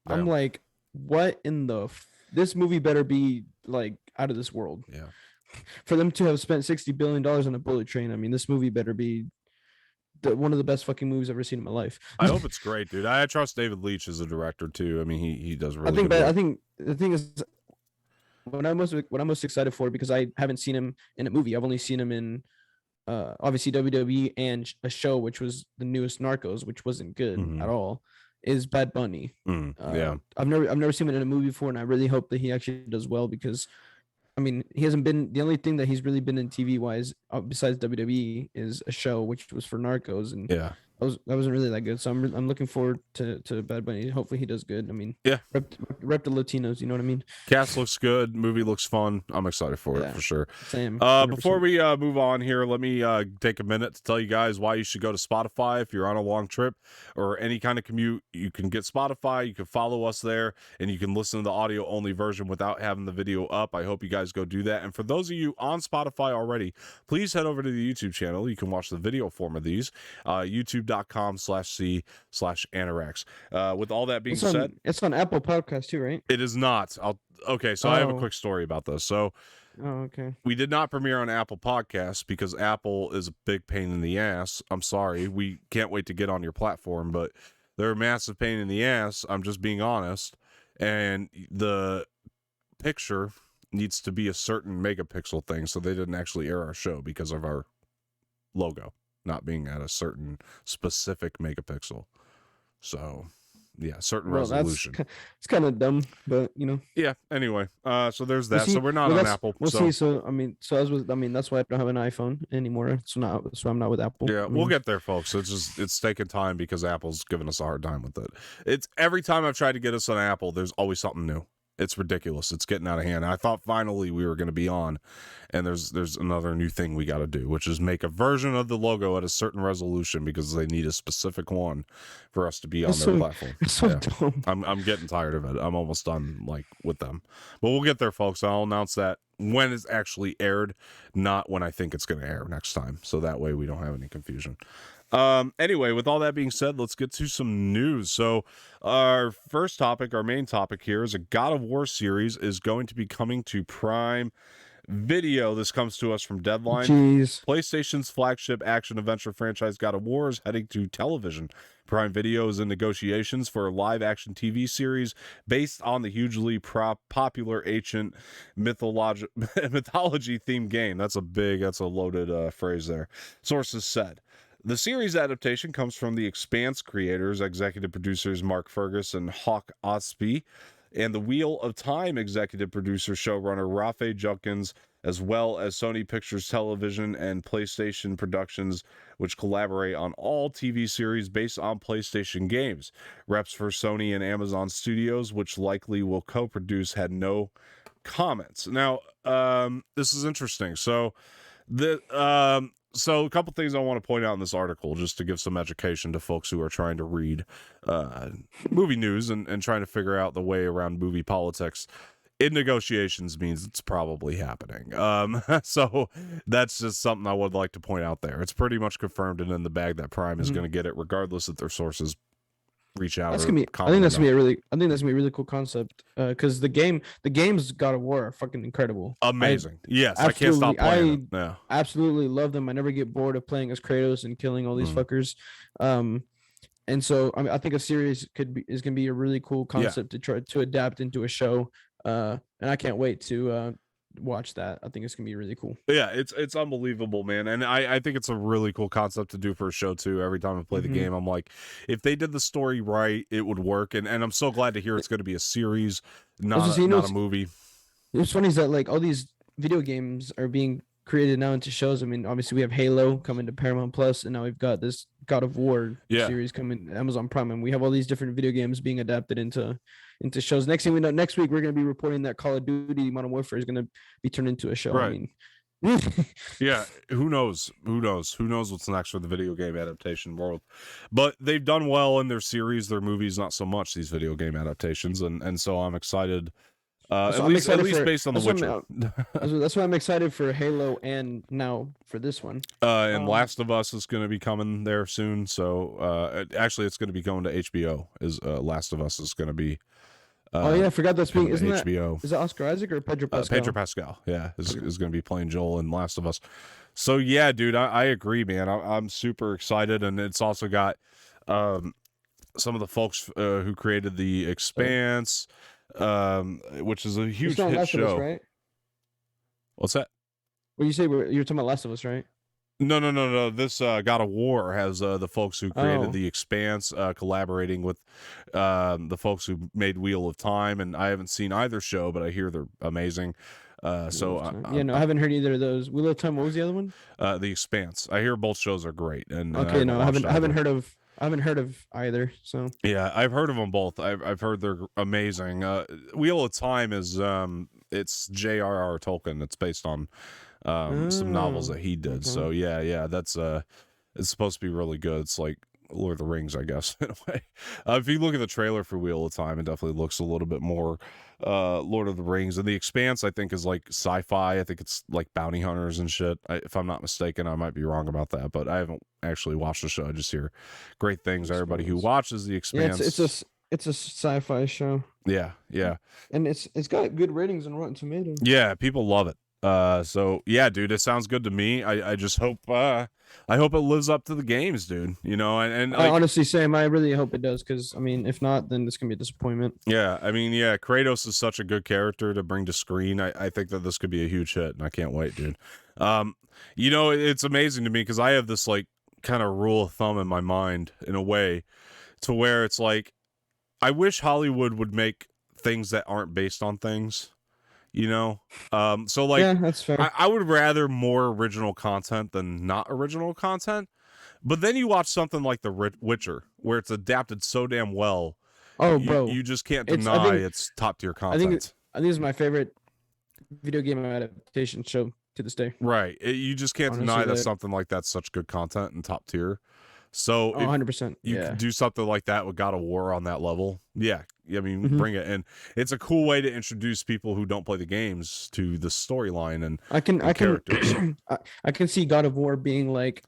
Damn. I'm like, what in the? This movie better be like out of this world. Yeah. For them to have spent $60 billion on a bullet train, I mean, this movie better be one of the best fucking movies I've ever seen in my life. I hope it's great, dude. I trust David Leitch as a director too. I mean, he does really. I think the thing is, what I'm most excited for, because I haven't seen him in a movie. I've only seen him in obviously WWE and a show, which was the newest Narcos, which wasn't good at all. Is Bad Bunny. Yeah, I've never seen him in a movie before, and I really hope that he actually does well, because I mean, he hasn't been, the only thing that he's really been in TV wise besides WWE is a show, which was for Narcos, and that wasn't really that good. So I'm looking forward to Bad Bunny. Hopefully he does good. I mean, yeah, rep the Latinos. You know what I mean? Cast looks good. Movie looks fun. I'm excited for it for sure. Same. Before we move on here, let me take a minute to tell you guys why you should go to Spotify if you're on a long trip or any kind of commute. You can get Spotify. You can follow us there, and you can listen to the audio only version without having the video up. I hope you guys go do that. And for those of you on Spotify already, please head over to the YouTube channel. You can watch the video form of these. YouTube.com/C/Anorax. With all that being said, it's on Apple Podcast too, right? it is not. Okay, so I have a quick story about this. So, okay. We did not premiere on Apple Podcasts because Apple is a big pain in the ass. I'm sorry. We can't wait to get on your platform, but they're a massive pain in the ass. I'm just being honest. And the picture needs to be a certain megapixel thing, so they didn't actually air our show because of our logo not being at a certain specific megapixel. So, yeah, certain resolution. It's kind of dumb, but you know. Yeah. Anyway, so there's that. So we're not on Apple. We'll see. So that's why I don't have an iPhone anymore. So I'm not with Apple. Yeah, we'll get there, folks. It's taking time because Apple's giving us a hard time with it. It's every time I've tried to get us on Apple, there's always something new. It's ridiculous. It's getting out of hand. I thought finally we were going to be on, and there's another new thing we got to do, which is make a version of the logo at a certain resolution because they need a specific one for us to be on their platform. It's so dumb. I'm getting tired of it. I'm almost done with them, but we'll get there, folks. I'll announce that when it's actually aired, not when I think it's going to air next time. So that way we don't have any confusion. Anyway, with all that being said, let's get to some news. So our first topic, our main topic here is a God of War series is going to be coming to Prime Video. This comes to us from Deadline. Jeez. PlayStation's flagship action-adventure franchise God of War is heading to television. Prime Video is in negotiations for a live-action TV series based on the hugely popular ancient mythology-themed game. That's a loaded phrase there. Sources said. The series adaptation comes from The Expanse creators, executive producers Mark Fergus and Hawk Ospey, and the Wheel of Time executive producer showrunner Rafe Judkins, as well as Sony Pictures Television and PlayStation Productions, which collaborate on all TV series based on PlayStation games. Reps for Sony and Amazon Studios, which likely will co-produce, had no comments. Now, this is interesting. So a couple things I want to point out in this article, just to give some education to folks who are trying to read movie news and trying to figure out the way around movie politics. In negotiations means it's probably happening. So that's just something I would like to point out there. It's pretty much confirmed and in the bag that Prime is going to get it, regardless if their sources reach out. That's gonna be. I think that's gonna be a really cool concept. Because the games God of War are fucking incredible. Amazing. Yes, I can't stop playing. Yeah, absolutely love them. I never get bored of playing as Kratos and killing all these fuckers. And so I think a series is gonna be a really cool concept to try to adapt into a show. And I can't wait to watch that. I think it's gonna be really cool. Yeah, it's unbelievable, man. And I think it's a really cool concept to do for a show too. Every time I play the game, I'm like, if they did the story right, it would work. And I'm so glad to hear it's going to be a series, not a movie. What's funny is that like all these video games are being created now into shows. I mean, obviously we have Halo coming to Paramount Plus, and now we've got this God of War series coming to Amazon Prime, and we have all these different video games being adapted into shows. Next thing we know, next week we're going to be reporting that Call of Duty Modern Warfare is going to be turned into a show. Right. I mean, yeah, who knows what's next for the video game adaptation world. But they've done well in their series, their movies, not so much these video game adaptations, and so I'm excited. At least based on The Witcher. That's why I'm excited for Halo and now for this one. And Last of Us is going to be coming there soon. So actually, it's going to be going to HBO. Last of Us is going to be. I forgot that's being. Isn't HBO? Is it Oscar Isaac or Pedro Pascal? Pedro Pascal, yeah, is going to be playing Joel in Last of Us. So yeah, dude, I agree, man. I'm super excited, and it's also got some of the folks who created The Expanse. Which is a huge hit show. Us, right? What's that? What you say? You're talking about Last of Us, right? No. This God of War has the folks who created The Expanse collaborating with the folks who made Wheel of Time, and I haven't seen either show, but I hear they're amazing. I haven't heard either of those. Wheel of Time. What was the other one? The Expanse. I hear both shows are great. And okay, I haven't heard of either. So yeah, I've heard of them both. I've heard they're amazing. Wheel of Time is it's J.R.R. Tolkien. It's based on some novels that he did. Okay. So yeah, that's it's supposed to be really good. It's like Lord of the Rings, I guess, in a way. If you look at the trailer for Wheel of Time, it definitely looks a little bit more Lord of the Rings. And The Expanse, I think, is like sci-fi. I think it's like bounty hunters and shit. If I'm not mistaken, I might be wrong about that, but I haven't actually watched the show. I just hear great things. Everybody who watches The Expanse. Yeah, it's a sci-fi show. Yeah. And it's got good ratings on Rotten Tomatoes. Yeah, people love it. So yeah, dude, it sounds good to me. I just hope I hope it lives up to the games, dude. You know, and like, honestly, Sam, I really hope it does, because I mean, if not, then this can be a disappointment. Yeah, I mean, yeah, Kratos is such a good character to bring to screen. I think that this could be a huge hit, and I can't wait, dude. You know, it's amazing to me because I have this like kind of rule of thumb in my mind in a way to where it's like I wish Hollywood would make things that aren't based on things. You know, so like, yeah, that's fair. I would rather more original content than not original content. But then you watch something like The Witcher, where it's adapted so damn well. Oh, bro, you just can't deny it's top tier content. I think it's my favorite video game adaptation show to this day. Right, you just can't deny that something like that's such good content and top tier. So 100%. You could do something like that with God of War on that level. Yeah. I mean, bring it in. It's a cool way to introduce people who don't play the games to the storyline and characters. I can see God of War being like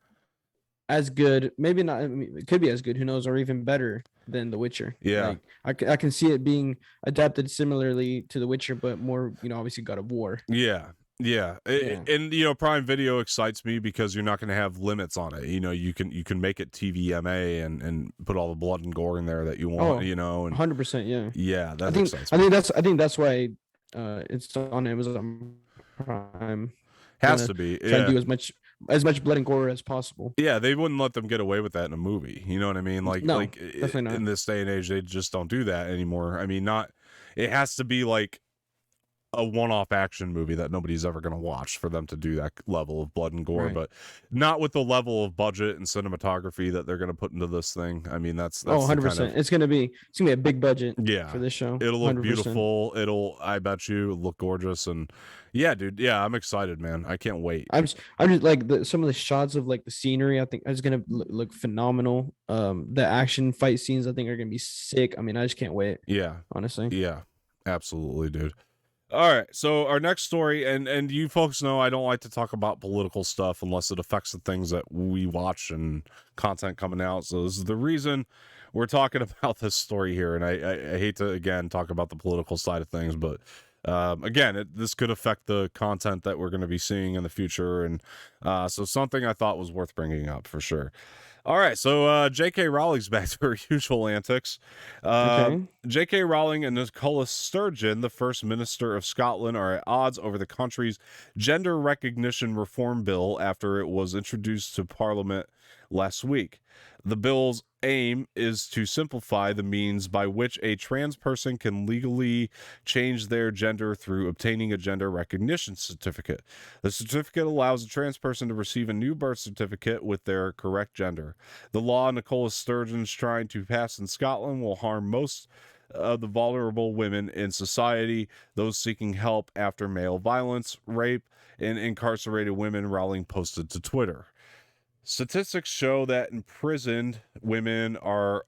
as good, maybe not. I mean, it could be as good, who knows, or even better than The Witcher. Yeah. Like, I can see it being adapted similarly to The Witcher, but more, obviously God of War. Yeah. And you know, Prime Video excites me because you're not going to have limits on it. You know, you can make it TVMA and put all the blood and gore in there that you want. You know, and 100%. Yeah, that excites me. I think that's why it's on Amazon Prime. Has to be. Try to do as much blood and gore as possible. Yeah, they wouldn't let them get away with that in a movie. You know what I mean? Like, no, definitely not. In this day and age, they just don't do that anymore. I mean, it has to be like a one-off action movie that nobody's ever going to watch for them to do that level of blood and gore, but not with the level of budget and cinematography that they're going to put into this thing. I mean, that's 100%. It's going to be a big budget. Yeah, for this show. It'll look 100%. Beautiful. I bet you look gorgeous. And yeah, dude. Yeah, I'm excited, man. I can't wait. I'm just like some of the shots of like the scenery. I think is going to look phenomenal. The action fight scenes I think are going to be sick. I mean, I just can't wait. Yeah, honestly. Yeah, absolutely, dude. All right, so our next story, and you folks know I don't like to talk about political stuff unless it affects the things that we watch and content coming out. So this is the reason we're talking about this story here. And I hate to, again, talk about the political side of things, but again, this could affect the content that we're going to be seeing in the future. And so something I thought was worth bringing up for sure. All right, so J.K. Rowling's back to her usual antics. J.K. Rowling and Nicola Sturgeon, the First Minister of Scotland, are at odds over the country's gender recognition reform bill after it was introduced to Parliament last week. The bill's aim is to simplify the means by which a trans person can legally change their gender through obtaining a gender recognition certificate. The certificate allows a trans person to receive a new birth certificate with their correct gender. The law Nicola Sturgeon is trying to pass in Scotland will harm most of the vulnerable women in society, those seeking help after male violence, rape, and incarcerated women, Rowling posted to Twitter. Statistics show that imprisoned women are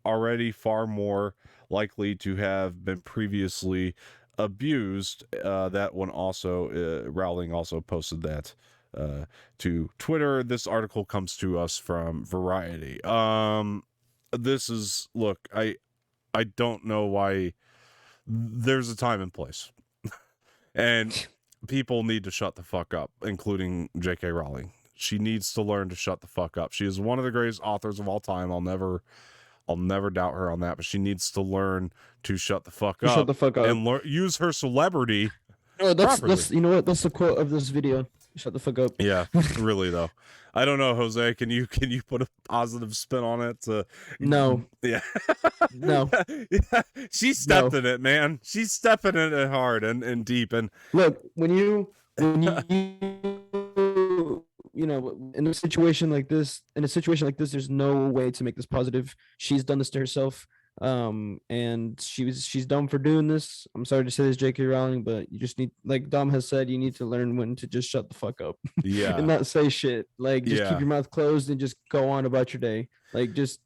already far more likely to have been previously abused. That one also, Rowling also posted that to Twitter. This article comes to us from Variety. This is, look, I don't know why. There's a time and place. And people need to shut the fuck up, including J.K. Rowling. She needs to learn to shut the fuck up. She is one of the greatest authors of all time. I'll never doubt her on that, but she needs to learn to shut the fuck up. Shut the fuck up. And use her celebrity. That's you know what? That's the quote of this video. shut the fuck up. Yeah, really though. I don't know, Jose. Can you put a positive spin on it? No. Yeah. No. Yeah. She stepped in it, man. She's stepping in it hard and deep. And look, when you in a situation like this, there's no way to make this positive. She's done this to herself. And she's dumb for doing this. I'm sorry to say this, J.K. Rowling, but you just need, like Dom has said, you need to learn when to just shut the fuck up. Yeah. And not say shit. Like, just keep your mouth closed and just go on about your day. Like, just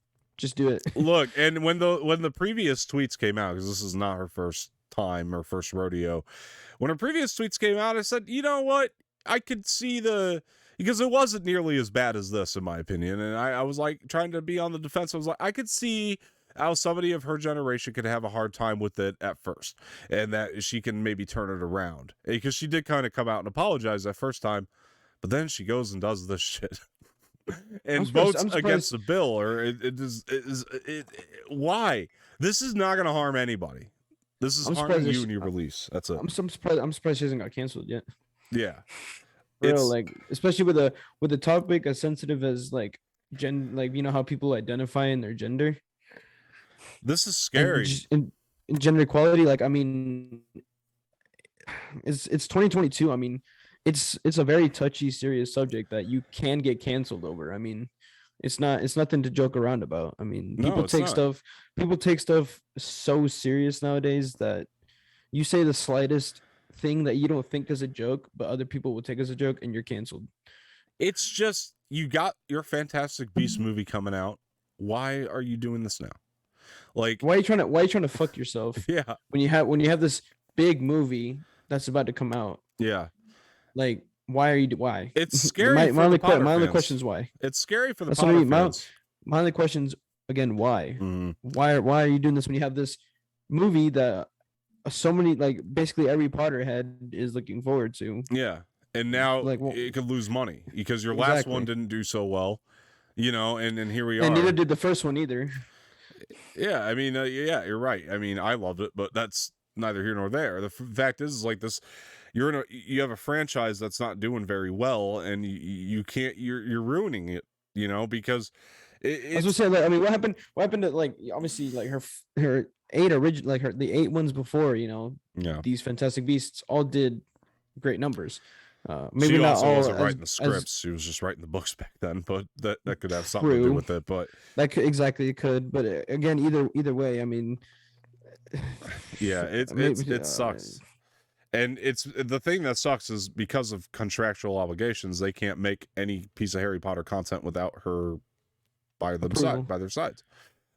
do it. Look, and when the previous tweets came out, because this is not her first time or first rodeo, when her previous tweets came out, I said, you know what? I could see because it wasn't nearly as bad as this, in my opinion. And I was like trying to be on the defense. I was like, I could see how somebody of her generation could have a hard time with it at first, and that she can maybe turn it around, because she did kind of come out and apologize that first time, but then she goes and does this shit and votes against the bill. Or why? This is not going to harm anybody. This is harming you and your release. That's it. I'm surprised she hasn't got canceled yet. Yeah, it's like, especially with a topic as sensitive as like how people identify in their gender. This is scary. In gender equality, like, I mean, it's 2022. I mean, it's a very touchy, serious subject that you can get canceled over. I mean, it's nothing to joke around about. I mean, people take stuff so serious nowadays that you say the slightest thing that you don't think is a joke, but other people will take as a joke, and you're canceled. It's just, you got your Fantastic Beasts movie coming out. Why are you doing this now? Like, why are you trying to fuck yourself? Yeah. When you have this big movie that's about to come out. Yeah. Like, why? It's scary. My only question is why. It's scary for the Potter fans. My only question's again, why? Mm-hmm. Why are you doing this when you have this movie that so many, like, basically every Potterhead is looking forward to? Yeah. And now it could lose money because your last one didn't do so well, and here we are. And neither did the first one either. Yeah, I mean, yeah, you're right. I mean, I loved it, but that's neither here nor there. The fact is like this: you have a franchise that's not doing very well, and you can't. You're ruining it, because I was gonna say, like, I mean, what happened to, like, obviously, like, her 8 original, like, the 8 ones before, these Fantastic Beasts all did great numbers. Maybe she not also all wasn't writing the scripts. She was just writing the books back then, but that could have something to do with it. But that could, exactly, it could. But again, either way, I mean, yeah, it sucks. And it's the thing that sucks is because of contractual obligations, they can't make any piece of Harry Potter content without her by their sides.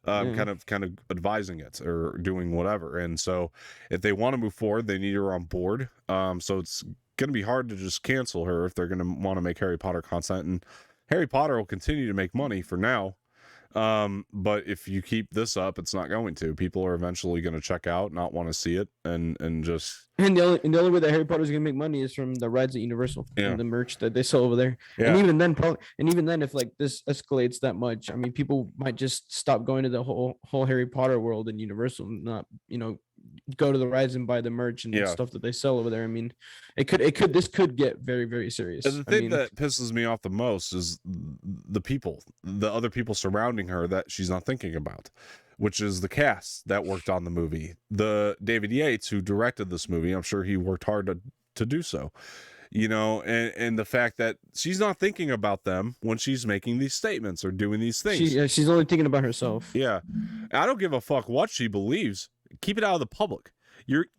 Kind of advising it or doing whatever. And so if they want to move forward, they need her on board. So it's going to be hard to just cancel her if they're going to want to make Harry Potter content, and Harry Potter will continue to make money for now. But if you keep this up, it's not going to. People are eventually going to check out, not want to see it, and the only way that Harry Potter is going to make money is from the rides at Universal and the merch that they sell over there. Yeah. And even then, if like this escalates that much, I mean, people might just stop going to the whole Harry Potter world in Universal, and not go to the rides and buy the merch and stuff that they sell over there. I mean, this could get very, very serious. And the thing that pisses me off the most is the other people surrounding her that she's not thinking about, which is the cast that worked on the movie. The David Yates, who directed this movie, I'm sure he worked hard to do so, and the fact that she's not thinking about them when she's making these statements or doing these things. She's only thinking about herself. Yeah. I don't give a fuck what she believes. Keep it out of the public.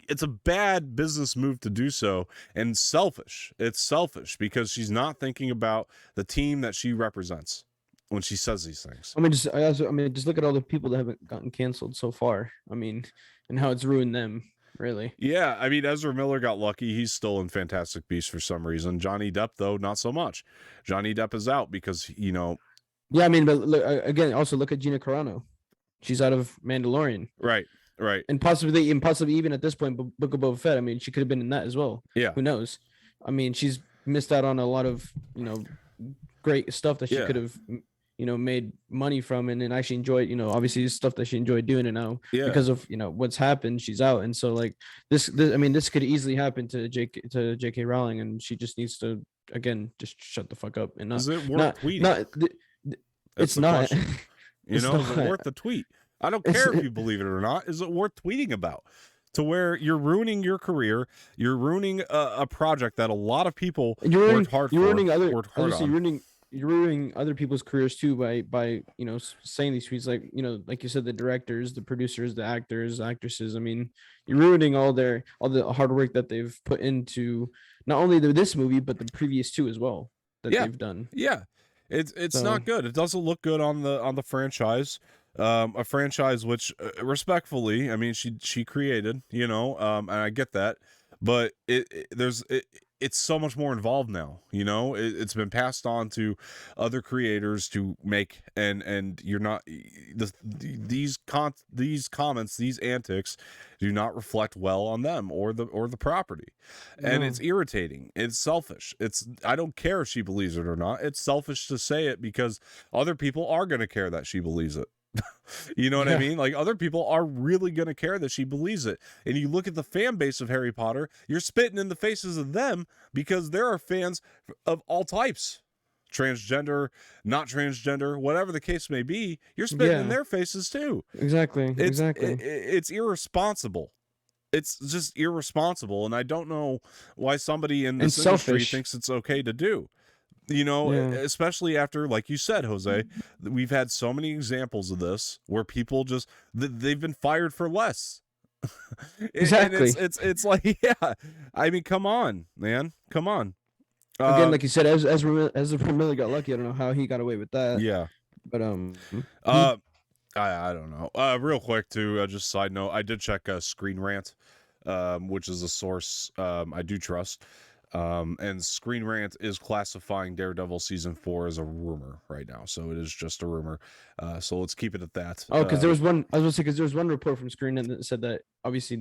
It's a bad business move to do so, and selfish. It's selfish because she's not thinking about the team that she represents when she says these things. I mean, just look at all the people that haven't gotten canceled so far. I mean, and how it's ruined them, really. Yeah, I mean, Ezra Miller got lucky. He's still in Fantastic Beasts for some reason. Johnny Depp, though, not so much. Johnny Depp is out because, Yeah, I mean, but again, also look at Gina Carano. She's out of Mandalorian. Right. And possibly even at this point, Book of Boba Fett. I mean, she could have been in that as well. Yeah. Who knows? I mean, she's missed out on a lot of, great stuff that she could have, made money from and actually enjoyed, obviously stuff that she enjoyed doing, and now because of, what's happened, she's out. And so like this could easily happen to J.K. Rowling, and she just needs to again, just shut the fuck up and not. Is it worth not, tweeting? Not, it's not. You know, is it worth the tweet? I don't care if you believe it or not. Is it worth tweeting about? To where you're ruining your career, you're ruining a project that a lot of people worked hard for. You're ruining other people's careers too by saying these tweets, like like you said, the directors, the producers, the actors, actresses. I mean, you're ruining all the hard work that they've put into not only this movie but the previous two as well that they've done. Yeah, it's not good. It doesn't look good on the franchise. A franchise which, respectfully, I mean, she created, and I get that, but it's so much more involved now. It's been passed on to other creators to make, and you're not these comments, these antics do not reflect well on them or the property, and it's irritating. It's selfish. I don't care if she believes it or not. It's selfish to say it because other people are going to care that she believes it. You know what I mean? Like, other people are really going to care that she believes it. And you look at the fan base of Harry Potter, you're spitting in the faces of them because there are fans of all types. Transgender, not transgender, whatever the case may be, you're spitting in their faces too. Exactly. It's irresponsible. It's just irresponsible. And I don't know why somebody in this industry thinks it's okay to do. Especially after, like you said, Jose, we've had so many examples of this where people just they've been fired for less. Exactly. And it's like, yeah, I mean, come on, man, come on. Again, like you said, as Miller got lucky. I don't know how he got away with that. Yeah, but I don't know. Real quick too, just side note, I did check Screen Rant, which is a source I do trust. And Screen Rant is classifying Daredevil season 4 as a rumor right now, so it is just a rumor. So let's keep it at that. Oh, because there was one. I was going to say, because there was one report from Screen Rant that said that obviously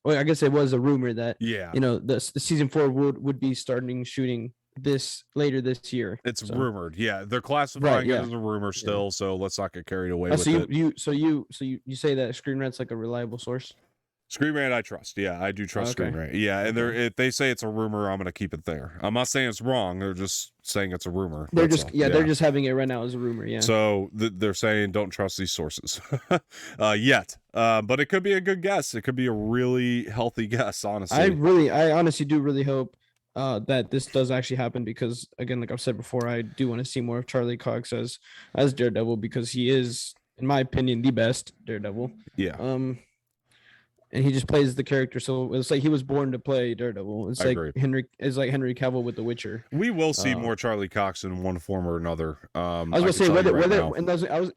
I guess it was a rumor that the season 4 would be starting shooting later this year. It's rumored. Yeah, they're classifying it as a rumor still. So let's not get carried away with it. So you say that Screen Rant's like a reliable source? Screen Rant, I trust. Yeah, I do trust Screen Rant. Yeah, and if they say it's a rumor, I'm going to keep it there. I'm not saying it's wrong. They're just saying it's a rumor. They're just having it right now as a rumor. Yeah. So they're saying don't trust these sources yet. But it could be a good guess. It could be a really healthy guess. Honestly, I honestly do really hope that this does actually happen, because again, like I've said before, I do want to see more of Charlie Cox as Daredevil, because he is, in my opinion, the best Daredevil. Yeah. And he just plays the character, so it's like he was born to play Daredevil. It's like Henry Cavill with The Witcher. We will see more Charlie Cox in one form or another. I was gonna say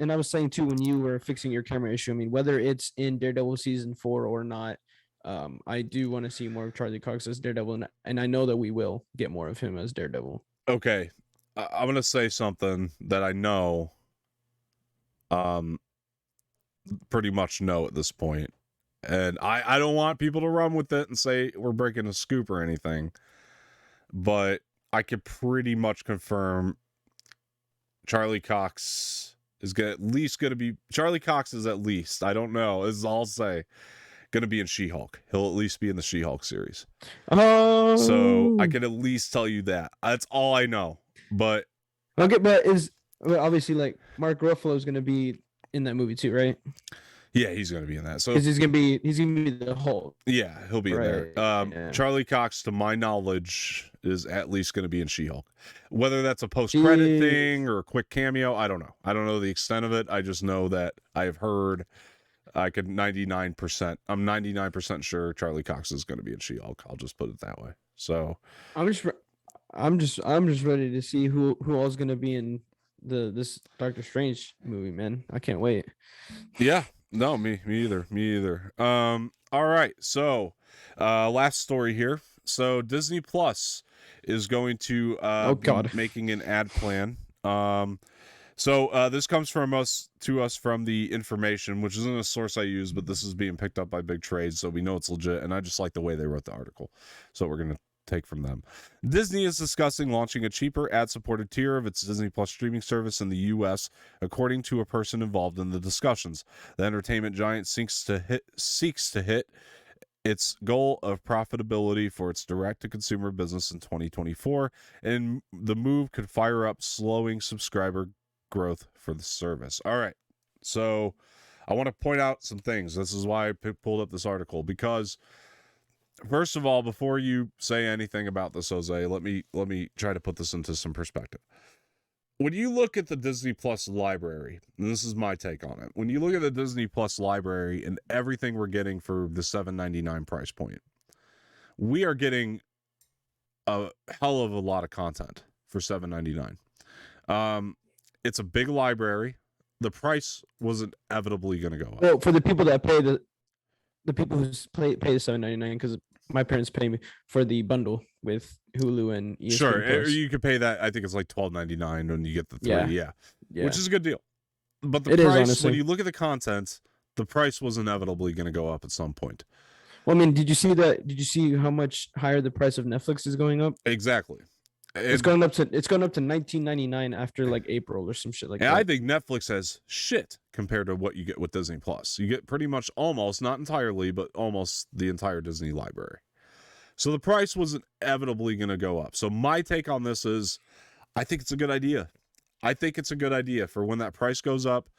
I was saying too, when you were fixing your camera issue, I mean, whether it's in Daredevil season 4 or not, I do want to see more of Charlie Cox as Daredevil, and I know that we will get more of him as Daredevil. Okay, I'm gonna say something that I know, pretty much know at this point. And I don't want people to run with it and say we're breaking a scoop or anything, but I could pretty much confirm Charlie Cox is at least going to be, I don't know, this is all I'll say, going to be in She-Hulk. He'll at least be in the She-Hulk series. Oh. So I can at least tell you that. That's all I know. But okay, but obviously, like, Mark Ruffalo is going to be in that movie too, right? Yeah, he's going to be in that. So he's going to be the Hulk. Yeah, he'll be in there. Charlie Cox, to my knowledge, is at least going to be in She-Hulk. Whether that's a post-credit thing or a quick cameo, I don't know. I don't know the extent of it. I just know that I've heard. I'm 99% sure Charlie Cox is going to be in She-Hulk. I'll just put it that way. So I'm just ready to see who all's going to be in this Doctor Strange movie, man. I can't wait. Yeah. No, me either. All right. So, last story here. So Disney Plus is going to be making an ad plan. So this comes to us from The Information, which isn't a source I use, but this is being picked up by Big Trade, so we know it's legit. And I just like the way they wrote the article, so we're gonna take from them. Disney is discussing launching a cheaper ad-supported tier of its Disney Plus streaming service in the U.S., according to a person involved in the discussions. The entertainment giant seeks to hit its goal of profitability for its direct-to-consumer business in 2024, and the move could fire up slowing subscriber growth for the service. All right, so I want to point out some things. This is why I pulled up this article, because first of all, before you say anything about this, Jose, let me try to put this into some perspective. When you look at the Disney Plus library, and this is my take on it, when you look at the Disney Plus library and everything we're getting for the $7.99 price point, we are getting a hell of a lot of content for $7.99. It's a big library. The price wasn't inevitably going to go up. Well, for the people that pay the people who pay the $7.99, because my parents pay me for the bundle with Hulu and ESPN Sure, Plus. you could pay that. I think it's like $12.99 when you get the 3. Yeah, which is a good deal. But the it price, is, when you look at the content, the price was inevitably going to go up at some point. Well, I mean, did you see that? Did you see how much higher the price of Netflix is going up? Exactly. It's going up to $19.99 after like April or some shit like that. I think Netflix has shit compared to what you get with Disney Plus. You get pretty much almost, not entirely, but almost the entire Disney library. So the price was inevitably going to go up. So my take on this is, I think it's a good idea. I think it's a good idea for when that price goes up,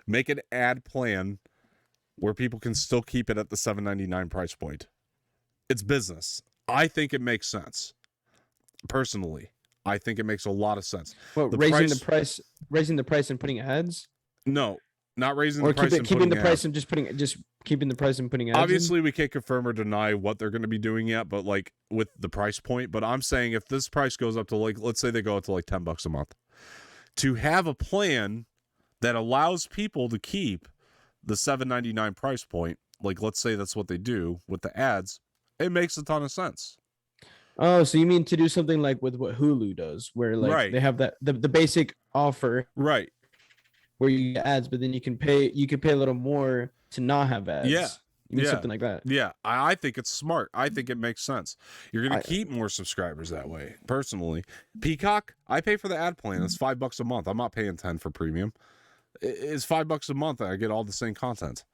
make an ad plan where people can still keep it at the $7.99 price point. It's business. I think it makes sense. Personally, I think it makes a lot of sense. What, raising the price and putting ads? No, not raising or the price. keeping the price and just keeping the price and putting ads. Obviously, we can't confirm or deny what they're going to be doing yet, but like with the price point. But I'm saying if this price goes up to like, let's say they go up to like $10 a month, to have a plan that allows people to keep the $7.99 price point, like let's say that's what they do with the ads, it makes a ton of sense. Oh, so you mean to do something like with what Hulu does, where like they have that the basic offer, right, where you get ads, but then you can pay a little more to not have ads. Yeah. You mean something like that. Yeah, I think it's smart. I think it makes sense. You're going to keep more subscribers that way, personally. Peacock, I pay for the ad plan. It's $5 a month. I'm not paying 10 for premium. It's $5 a month and I get all the same content.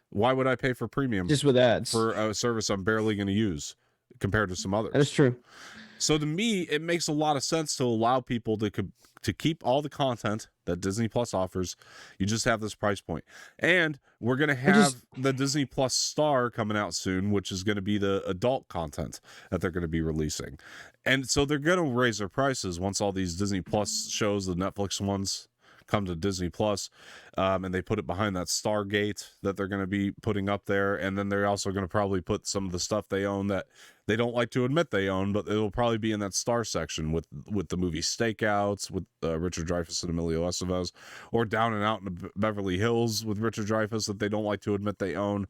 Why would I pay for premium? Just with ads. For a service I'm barely going to use compared to some others. That is true. So to me, it makes a lot of sense to allow people to keep all the content that Disney Plus offers. You just have this price point. And we're going to have the Disney Plus Star coming out soon, which is going to be the adult content that they're going to be releasing. And so they're going to raise their prices once all these Disney Plus shows, the Netflix ones, come to Disney Plus, and they put it behind that Stargate that they're going to be putting up there. And then they're also going to probably put some of the stuff they own that they don't like to admit they own, but it'll probably be in that Star section with the movie Stakeouts with Richard Dreyfuss and Emilio Estevez, or Down and Out in Beverly Hills with Richard Dreyfuss that they don't like to admit they own.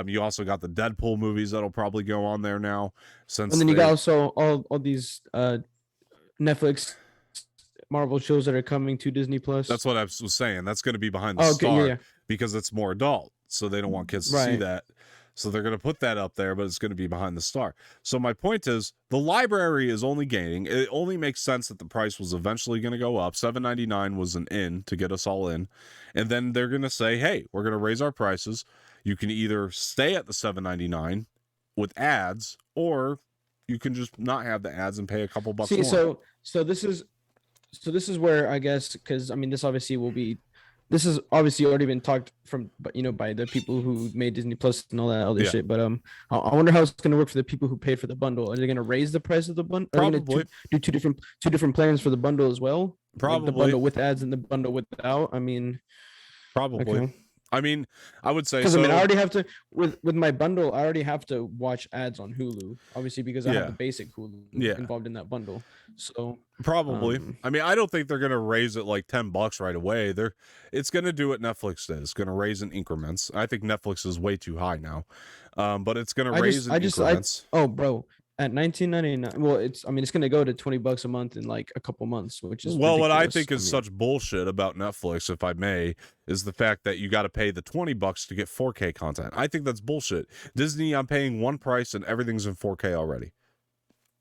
You also got the Deadpool movies that'll probably go on there now. And then you got also all these Netflix Marvel shows that are coming to Disney Plus. That's what I was saying. That's going to be behind the Star because it's more adult, so they don't want kids to see that. So they're going to put that up there, but it's going to be behind the Star. So my point is, the library is only gaining. It only makes sense that the price was eventually going to go up. $7.99 was an in to get us all in, and then they're going to say, "Hey, we're going to raise our prices. You can either stay at the $7.99 with ads, or you can just not have the ads and pay a couple bucks more." So this is where I guess, because I mean, this has obviously already been talked from, by the people who made Disney Plus and all that other shit. But I wonder how it's going to work for the people who paid for the bundle. Are they going to raise the price of the bundle? Probably do two different plans for the bundle as well. Probably like the bundle with ads and the bundle without. I mean, probably. Okay. I mean, I would say because I already have to with my bundle. I already have to watch ads on Hulu, obviously, because I have the basic Hulu involved in that bundle. So probably. I mean, I don't think they're going to raise it like $10 right away. It's going to do what Netflix did. It's going to raise in increments. I think Netflix is way too high now, but it's going to raise in increments. Bro. At $19.99, well, it's going to go to $20 a month in like a couple months, which is ridiculous. What I think is such bullshit about Netflix, if I may, is the fact that you got to pay the $20 to get 4K content. I think that's bullshit. Disney, I'm paying one price and everything's in 4K already.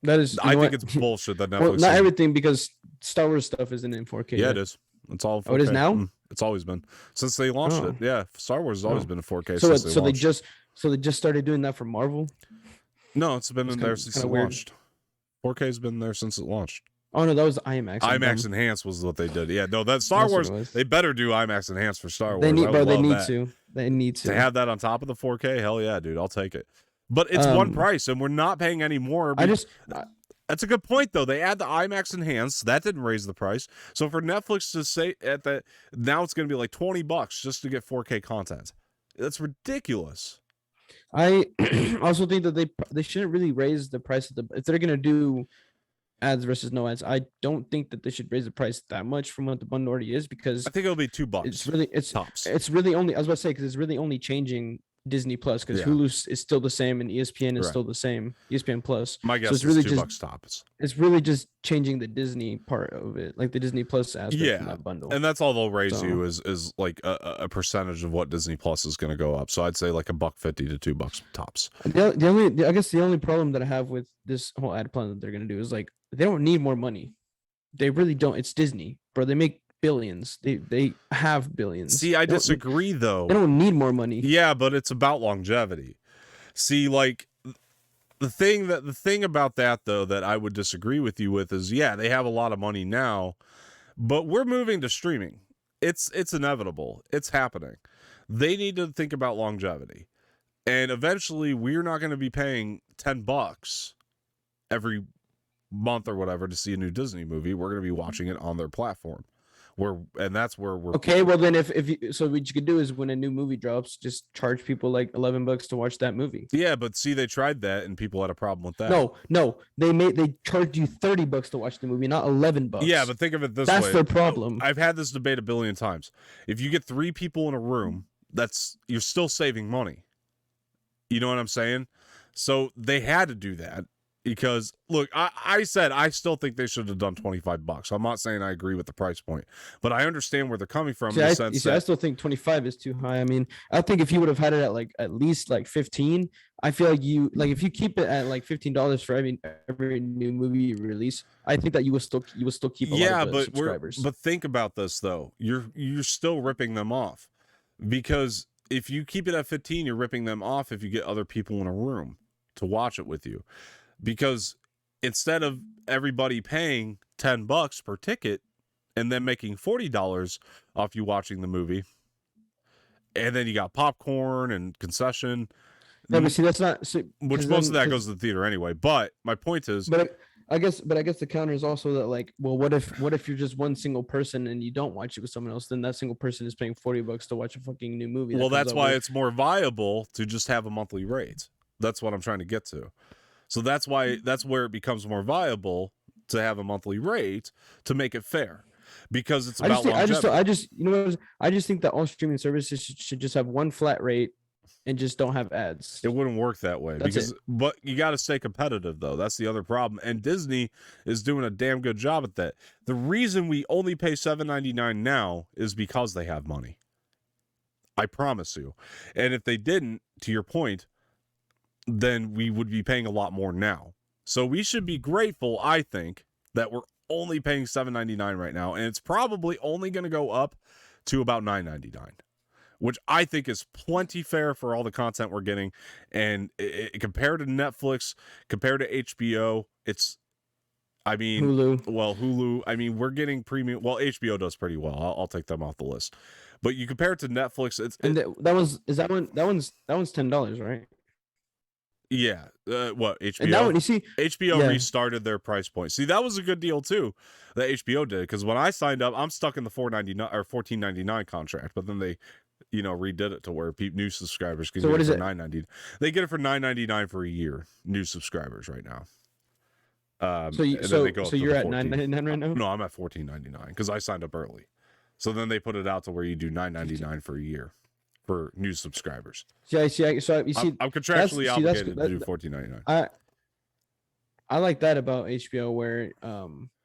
That is, I think it's bullshit that Netflix. Well, not everything, because Star Wars stuff isn't in 4K. Yeah, it is. It's all 4K. Oh, it is now? It's always been since they launched it. Yeah, Star Wars has always been in 4K. So they just started doing that for Marvel? No, it's been in there since it launched. 4K's been there since it launched. Oh no, that was IMAX. IMAX Enhanced was what they did. Yeah, no, that Star Wars. They better do IMAX Enhanced for Star Wars. They need, bro. They need to. They need to have that on top of the 4K. Hell yeah, dude, I'll take it. But it's one price, and we're not paying any more. That's a good point, though. They add the IMAX Enhanced. That didn't raise the price. So for Netflix to say at that, now it's going to be like $20 just to get 4K content. That's ridiculous. I also think that they shouldn't really raise the price of if they're going to do ads versus no ads. I don't think that they should raise the price that much from what the bundle already is, because I think it'll be $2. It's tops. It's really only, I was about to say, because it's really only changing Disney Plus, because Hulu is still the same and ESPN is still the same. ESPN Plus. My guess is really $2 tops. It's really just changing the Disney part of it, like the Disney Plus aspect in that bundle. And that's all they'll raise you is like a percentage of what Disney Plus is going to go up. So I'd say like $1.50 to $2 tops. I guess the only problem that I have with this whole ad plan that they're going to do is like they don't need more money. They really don't. It's Disney, bro. They make billions. They have billions. See, I disagree though. They don't need more money. Yeah, but it's about longevity. See, like the thing about that though that I would disagree with you with is, yeah, they have a lot of money now, but we're moving to streaming. It's inevitable. It's happening. They need to think about longevity. And eventually we're not going to be paying $10 every month or whatever to see a new Disney movie. We're going to be watching it on their platform. That's where we're okay. Well, then what you could do is when a new movie drops, just charge people like $11 to watch that movie. Yeah, but see, they tried that and people had a problem with that. No, they charged you $30 to watch the movie, not $11. Yeah, but think of it this way. That's their problem. I've had this debate a billion times. If you get 3 people in a room, you're still saving money. You know what I'm saying? So they had to do that. Because look, I said I still think they should have done $25. I'm not saying I agree with the price point, but I understand where they're coming from. I still think 25 is too high. I mean, I think if you would have had it at least 15, I feel like if you keep it at like $15 for every new movie you release, I think that you will still keep a lot of subscribers. But think about this though, you're still ripping them off, because if you keep it at 15, you're ripping them off if you get other people in a room to watch it with you. Because instead of everybody paying $10 per ticket and then making $40 off you watching the movie, and then you got popcorn and concession. No, but see, that's not which most of that goes to the theater anyway. But my point is, I guess the counter is also that like, well, what if you're just one single person and you don't watch it with someone else? Then that single person is paying $40 to watch a fucking new movie. Well, that's why it's more viable to just have a monthly rate. That's what I'm trying to get to. So that's where it becomes more viable to have a monthly rate to make it fair, because it's about longevity. I just think that all streaming services should just have one flat rate and just don't have ads. It wouldn't work that way but you got to stay competitive though. That's the other problem. And Disney is doing a damn good job at that. The reason we only pay $7.99 now is because they have money. I promise you. And if they didn't, to your point, then we would be paying a lot more now. So we should be grateful, I think, that we're only paying $7.99 right now, and it's probably only going to go up to about $9.99, which I think is plenty fair for all the content we're getting. And compared to Netflix, compared to HBO, Hulu. I mean, we're getting premium. Well, HBO does pretty well. I'll take them off the list. But you compare it to Netflix, that one's $10, right? Yeah, what HBO? And that one, you see, HBO restarted their price point. See, that was a good deal too that HBO did, because when I signed up, I'm stuck in the $4.99 or $14.99 contract, but then they, redid it to where new subscribers can get it for $9.99. They get it for $9.99 for a year. New subscribers right now. So you're at $9.99 right now? No, I'm at $14.99 because I signed up early. So then they put it out to where you do $9.99 for a year. For new subscribers. So you see, I'm contractually obligated to do $14.99. I like that about HBO, where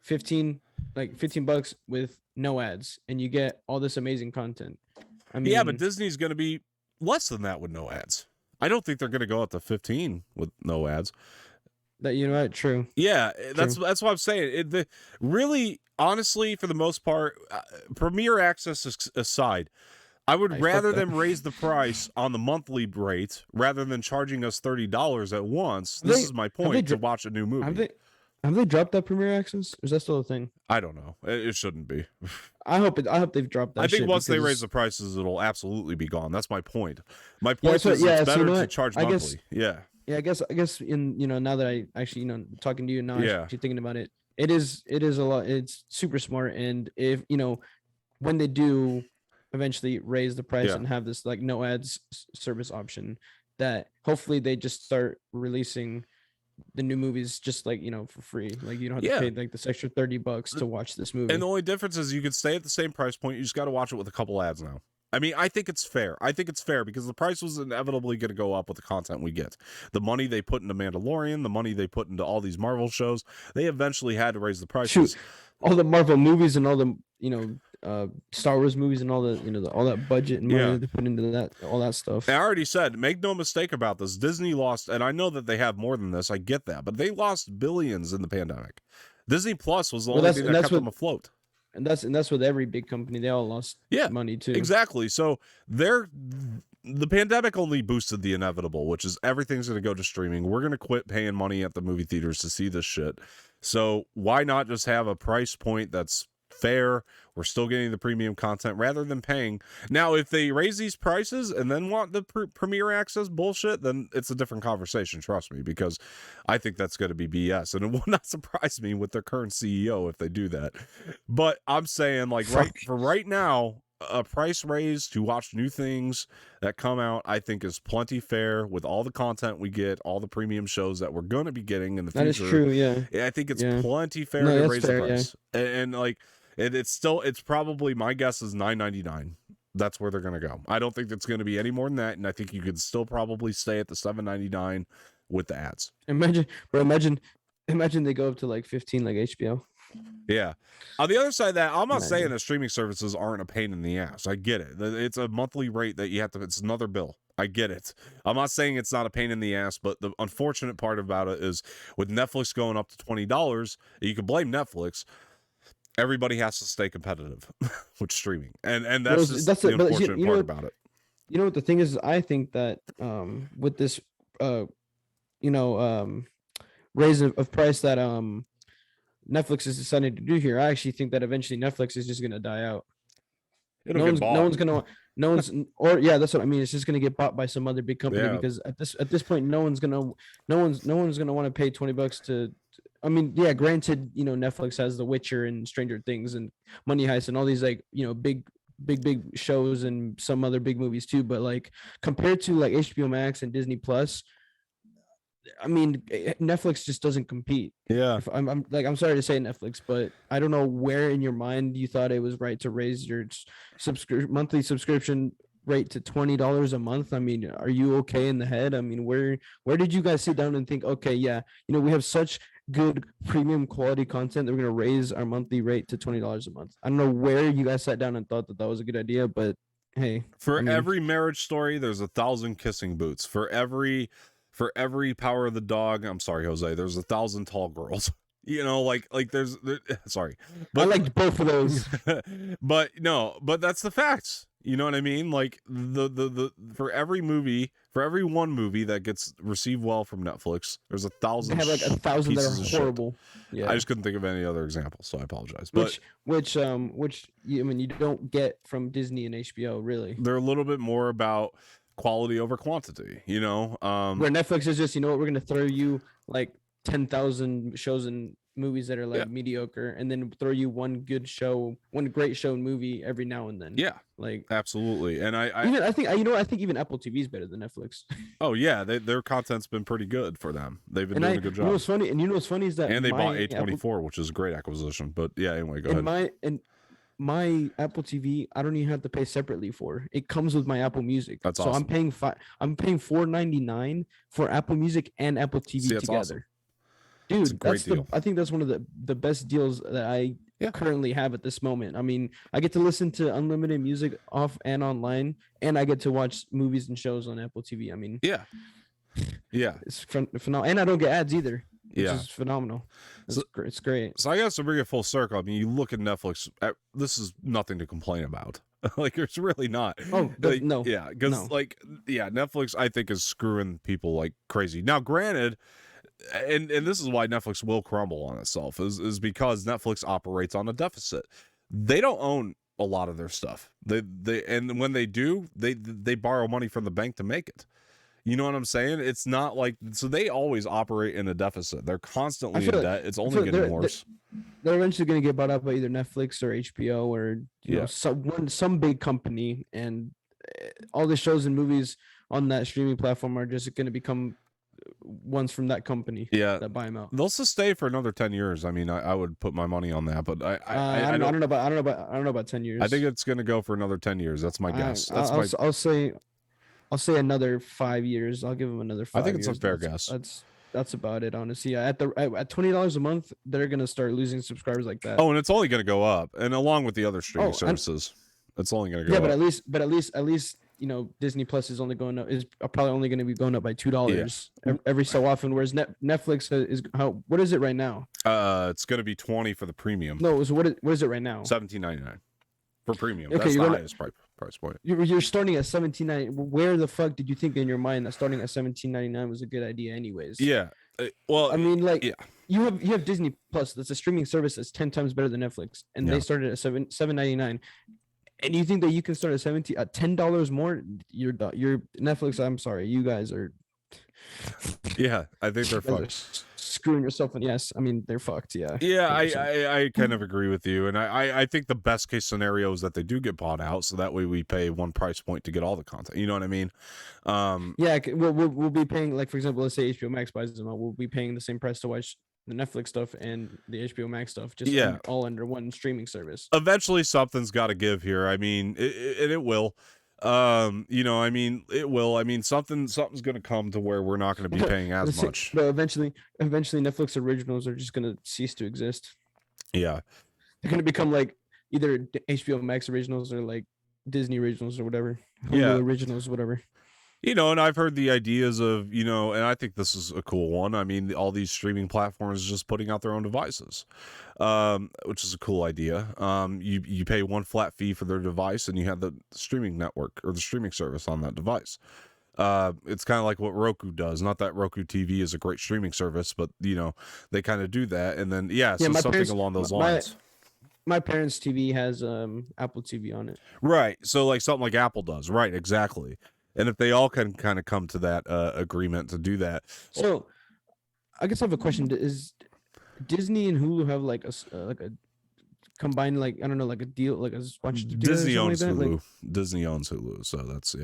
$15 with no ads, and you get all this amazing content. I mean, yeah, but Disney's going to be less than that with no ads. I don't think they're going to go up to 15 with no ads. True. Yeah, that's what I'm saying. Really, honestly, for the most part, Premier Access aside, I would rather them raise the price on the monthly rate rather than charging us $30 at once. This is my point, to watch a new movie. Have they dropped that Premiere Access? Or is that still a thing? I don't know. It shouldn't be. I hope they've dropped that. I think once they raise the prices, it'll absolutely be gone. That's my point. My point is it's better to charge monthly. Yeah, I guess in now that I actually talking to you now, actually thinking about it, it is a lot. It's super smart, and if when they do eventually raise the price and have this like no ads service option, that hopefully they just start releasing the new movies just like for free, like you don't have to pay like this extra $30 to watch this movie. And the only difference is you could stay at the same price point, you just got to watch it with a couple ads now. I mean, I think it's fair because the price was inevitably going to go up with the content we get, the money they put into Mandalorian, the money they put into all these Marvel shows. They eventually had to raise the prices. Shoot, all the Marvel movies and all the Star Wars movies and all the all that budget and money they put into that, all that stuff. I already said, make no mistake about this, Disney lost, and I know that they have more than this, I get that, but they lost billions in the pandemic. Disney Plus was the only thing that kept them afloat. And that's with every big company. They all lost money too. Exactly. So the pandemic only boosted the inevitable, which is everything's going to go to streaming. We're going to quit paying money at the movie theaters to see this shit. So why not just have a price point that's fair? We're still getting the premium content rather than paying. Now, if they raise these prices and then want the Premiere Access bullshit, then it's a different conversation, trust me, because I think that's going to be BS. And it would not surprise me with their current CEO if they do that. But I'm saying, like, right now, a price raise to watch new things that come out, I think is plenty fair with all the content we get, all the premium shows that we're going to be getting in the future. That is true, yeah. I think it's plenty fair to raise the price. And like, it's probably, my guess is $9.99. That's where they're going to go. I don't think it's going to be any more than that, and I think you could still probably stay at the $7.99 with the ads. Imagine they go up to like 15 like HBO. Yeah. On the other side of that, I'm not saying that streaming services aren't a pain in the ass. I get it. It's a monthly rate that you have to, it's another bill. I get it. I'm not saying it's not a pain in the ass, but the unfortunate part about it is with Netflix going up to $20, you can blame Netflix. Everybody has to stay competitive with streaming. And that's the unfortunate part about it. You know what the thing is? I think that with this raise of price that Netflix is deciding to do here, I actually think that eventually Netflix is just gonna die out. That's what I mean. It's just gonna get bought by some other big company because at this point, no one's gonna want to pay $20 to. I mean, yeah, granted, Netflix has The Witcher and Stranger Things and Money Heist and all these like big shows and some other big movies too. But like compared to like HBO Max and Disney Plus, I mean, Netflix just doesn't compete. Yeah, I'm sorry to say Netflix, but I don't know where in your mind you thought it was right to raise your monthly subscription rate to $20 a month. I mean, are you okay in the head? I mean, where did you guys sit down and think, okay, yeah, we have such good premium quality content that we're gonna raise our monthly rate to $20 a month? I don't know where you guys sat down and thought that was a good idea, but hey, every marriage story, there's 1,000 kissing boots. For every power of the dog, I'm sorry, Jose, there's 1,000 tall girls. Sorry, but I liked both of those. but that's the facts. You know what I mean? Like for every one movie that gets received well from Netflix, there's 1,000. They have like 1,000 that are horrible. Yeah, I just couldn't think of any other examples, so I apologize. Which you don't get from Disney and HBO, really. They're a little bit more about quality over quantity, where Netflix is just, we're gonna throw you like 10,000 shows and movies that are like mediocre, and then throw you one great show and movie every now and then. Yeah, like absolutely. And I think even Apple TV is better than Netflix. Oh yeah, their content's been pretty good for them. They've been doing a good job. What's funny is that they bought A24, which is a great acquisition. But yeah, anyway, go ahead. My Apple TV, I don't even have to pay separately for. It comes with my Apple Music. That's awesome. So I'm paying $4.99 for Apple Music and Apple TV together. Awesome. Dude, I think that's one of the best deals that I currently have at this moment. I mean, I get to listen to unlimited music off and online, and I get to watch movies and shows on Apple TV. I mean, yeah, it's phenomenal, and I don't get ads either. Which is phenomenal. It's great. So I guess to bring it full circle, I mean, you look at Netflix. This is nothing to complain about. Like, it's really not. Oh, like, no. Yeah, because No. Netflix, I think, is screwing people like crazy. Now, granted, and this is why Netflix will crumble on itself, is because Netflix operates on a deficit. They don't own a lot of their stuff. And when they do, they borrow money from the bank to make it. You know what I'm saying? It's not like, so they always operate in a deficit. They're constantly in debt. It's only getting worse. They're eventually going to get bought out by either Netflix or HBO or you know some big company, and all the shows and movies on that streaming platform are just going to become ones from that company. That buy them out. They'll stay for another 10 years. I mean, I would put my money on that, but I don't know about 10 years. I think it's going to go for another 10 years. That's my guess. I'll say another 5 years. I'll give them another 5 years. I think it's a fair guess. That's about it, honestly. At $20 a month, they're gonna start losing subscribers like that. Oh, and it's only gonna go up, and along with the other streaming services, it's only gonna go up. Yeah, but at least you know, Disney Plus is only going up, is probably only going to be going up by $2 every so often. Whereas Netflix is what is it right now? It's going to be $20 for the premium. No, so what is it right now? $17.99 for premium. Okay, that's the highest price point. You're starting at $17.99. Where the fuck did you think in your mind that starting at $17.99 was a good idea, anyways? Yeah. Well, I mean, like, you have Disney Plus. That's a streaming service that's 10 times better than Netflix, and they started at $7.99. And you think that you can start at $10 more? You're Netflix. I'm sorry, you guys are. Yeah, I think they're fucked. Screwing yourself in. Yes, I mean they're fucked. Yeah. Yeah, I kind of agree with you, and I think the best case scenario is that they do get bought out, so that way we pay one price point to get all the content. You know what I mean? Yeah, we'll be paying, like, for example, let's say HBO Max buys them out. We'll be paying the same price to watch the Netflix stuff and the HBO Max stuff, just all under one streaming service. Eventually, something's got to give here. I mean, it will. You know, I mean, it will. I mean, something's going to come to where we're not going to be paying as much. But eventually, Netflix originals are just going to cease to exist. Yeah, they're going to become like either HBO Max originals or like Disney originals or whatever. Hulu originals, whatever. You know, and I've heard the ideas of, you know, and I think this is a cool one. I mean, all these streaming platforms just putting out their own devices, which is a cool idea. You pay one flat fee for their device, and you have the streaming network or the streaming service on that device. It's kind of like what Roku does. Not that Roku TV is a great streaming service, but, you know, they kind of do that. And then, so something along those lines. My parents' TV has Apple TV on it. Right. So like something like Apple does. Right. Exactly. And if they all can kind of come to that agreement to do that. So I guess I have a question. Is Disney and Hulu have like a combined, like, I don't know, like a deal, like a bunch of Disney owns like Hulu. Disney owns Hulu. So that's,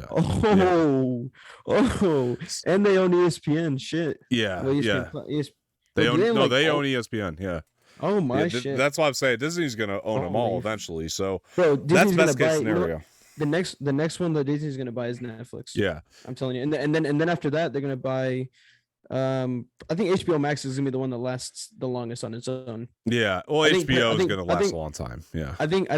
and they own ESPN. Shit. Yeah. Well, ESPN, They own ESPN. Yeah. Oh my shit. That's why I'm saying Disney's gonna own them all eventually. So Disney's that's best case scenario. The next one that Disney's gonna buy is Netflix. Yeah, I'm telling you. And then after that, they're gonna buy. I think HBO Max is gonna be the one that lasts the longest on its own. Yeah, well, HBO is gonna last a long time. Yeah, I think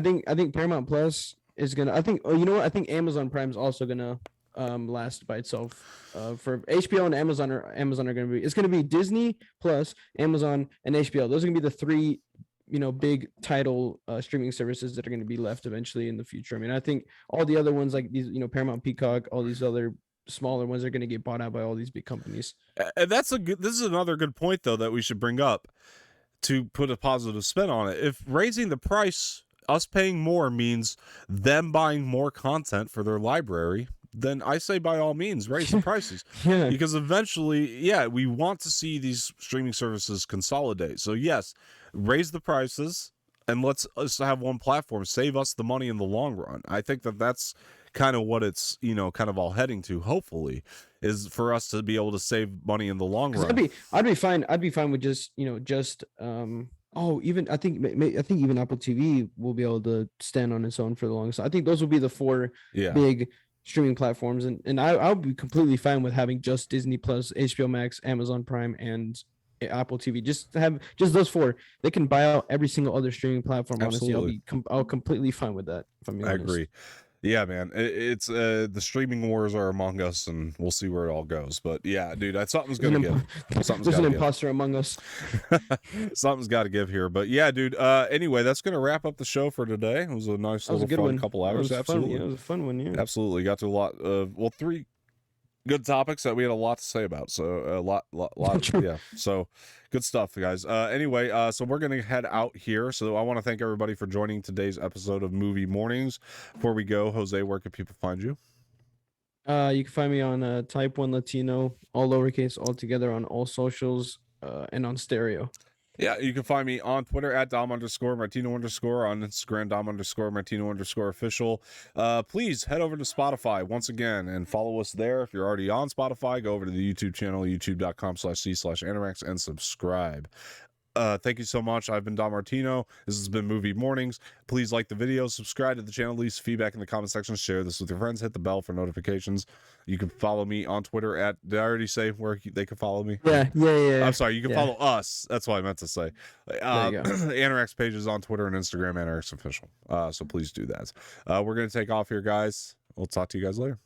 Paramount Plus is gonna. I think. Oh, you know what? I think Amazon Prime is also gonna last by itself. For HBO and Amazon are gonna be. It's gonna be Disney Plus, Amazon, and HBO. Those are gonna be the three, you know, big title streaming services that are going to be left eventually in the future. I mean, I think all the other ones, like these, you know, Paramount, Peacock, all these other smaller ones are going to get bought out by all these big companies. And this is another good point, though, that we should bring up to put a positive spin on it. If raising the price, us paying more, means them buying more content for their library, then I say by all means raise the prices. Because eventually, we want to see these streaming services consolidate. So yes, raise the prices and let's have one platform, save us the money in the long run. I think that's kind of what it's, you know, kind of all heading to, hopefully, is for us to be able to save money in the long run. I'd be fine with just, you know, even I think even Apple TV will be able to stand on its own for the longest. I think those will be the four big streaming platforms, and I'll be completely fine with having just Disney Plus, HBO Max, Amazon Prime, and Apple TV. Just those four. They can buy out every single other streaming platform. Absolutely. Honestly, I'll completely fine with that. If I'm being honest. Agree. Yeah, man, it's the streaming wars are among us, and we'll see where it all goes. But yeah, dude, something's gonna give. There's an imposter among us. Something's got to give here. But yeah, dude. Anyway, that's gonna wrap up the show for today. It was a nice little fun couple hours. Absolutely, it was a fun one. Yeah, absolutely. Got to a lot of 3 good topics that we had a lot to say about. So a lot. Yeah. So good stuff, guys. Anyway, so we're going to head out here. So I want to thank everybody for joining today's episode of Movie Mornings. Before we go, Jose, where can people find you? You can find me on Type 1 Latino, all lowercase, all together on all socials, and on stereo. Yeah, you can find me on Twitter at Dom_Martino_, on Instagram, Dom_Martino_ official. Please head over to Spotify once again and follow us there. If you're already on Spotify, go over to the YouTube channel, youtube.com/c/Anorex, and subscribe. Thank you so much. I've been Dom Martino. This has been Movie Mornings. Please like the video, subscribe to the channel, leave feedback in the comment section, share this with your friends, hit the bell for notifications. You can follow me on Twitter at, did I already say where they can follow me? Yeah. I'm sorry, you can follow us. That's what I meant to say. Anorex pages on Twitter and Instagram, Anorex official. So please do that. We're going to take off here, guys. We'll talk to you guys later.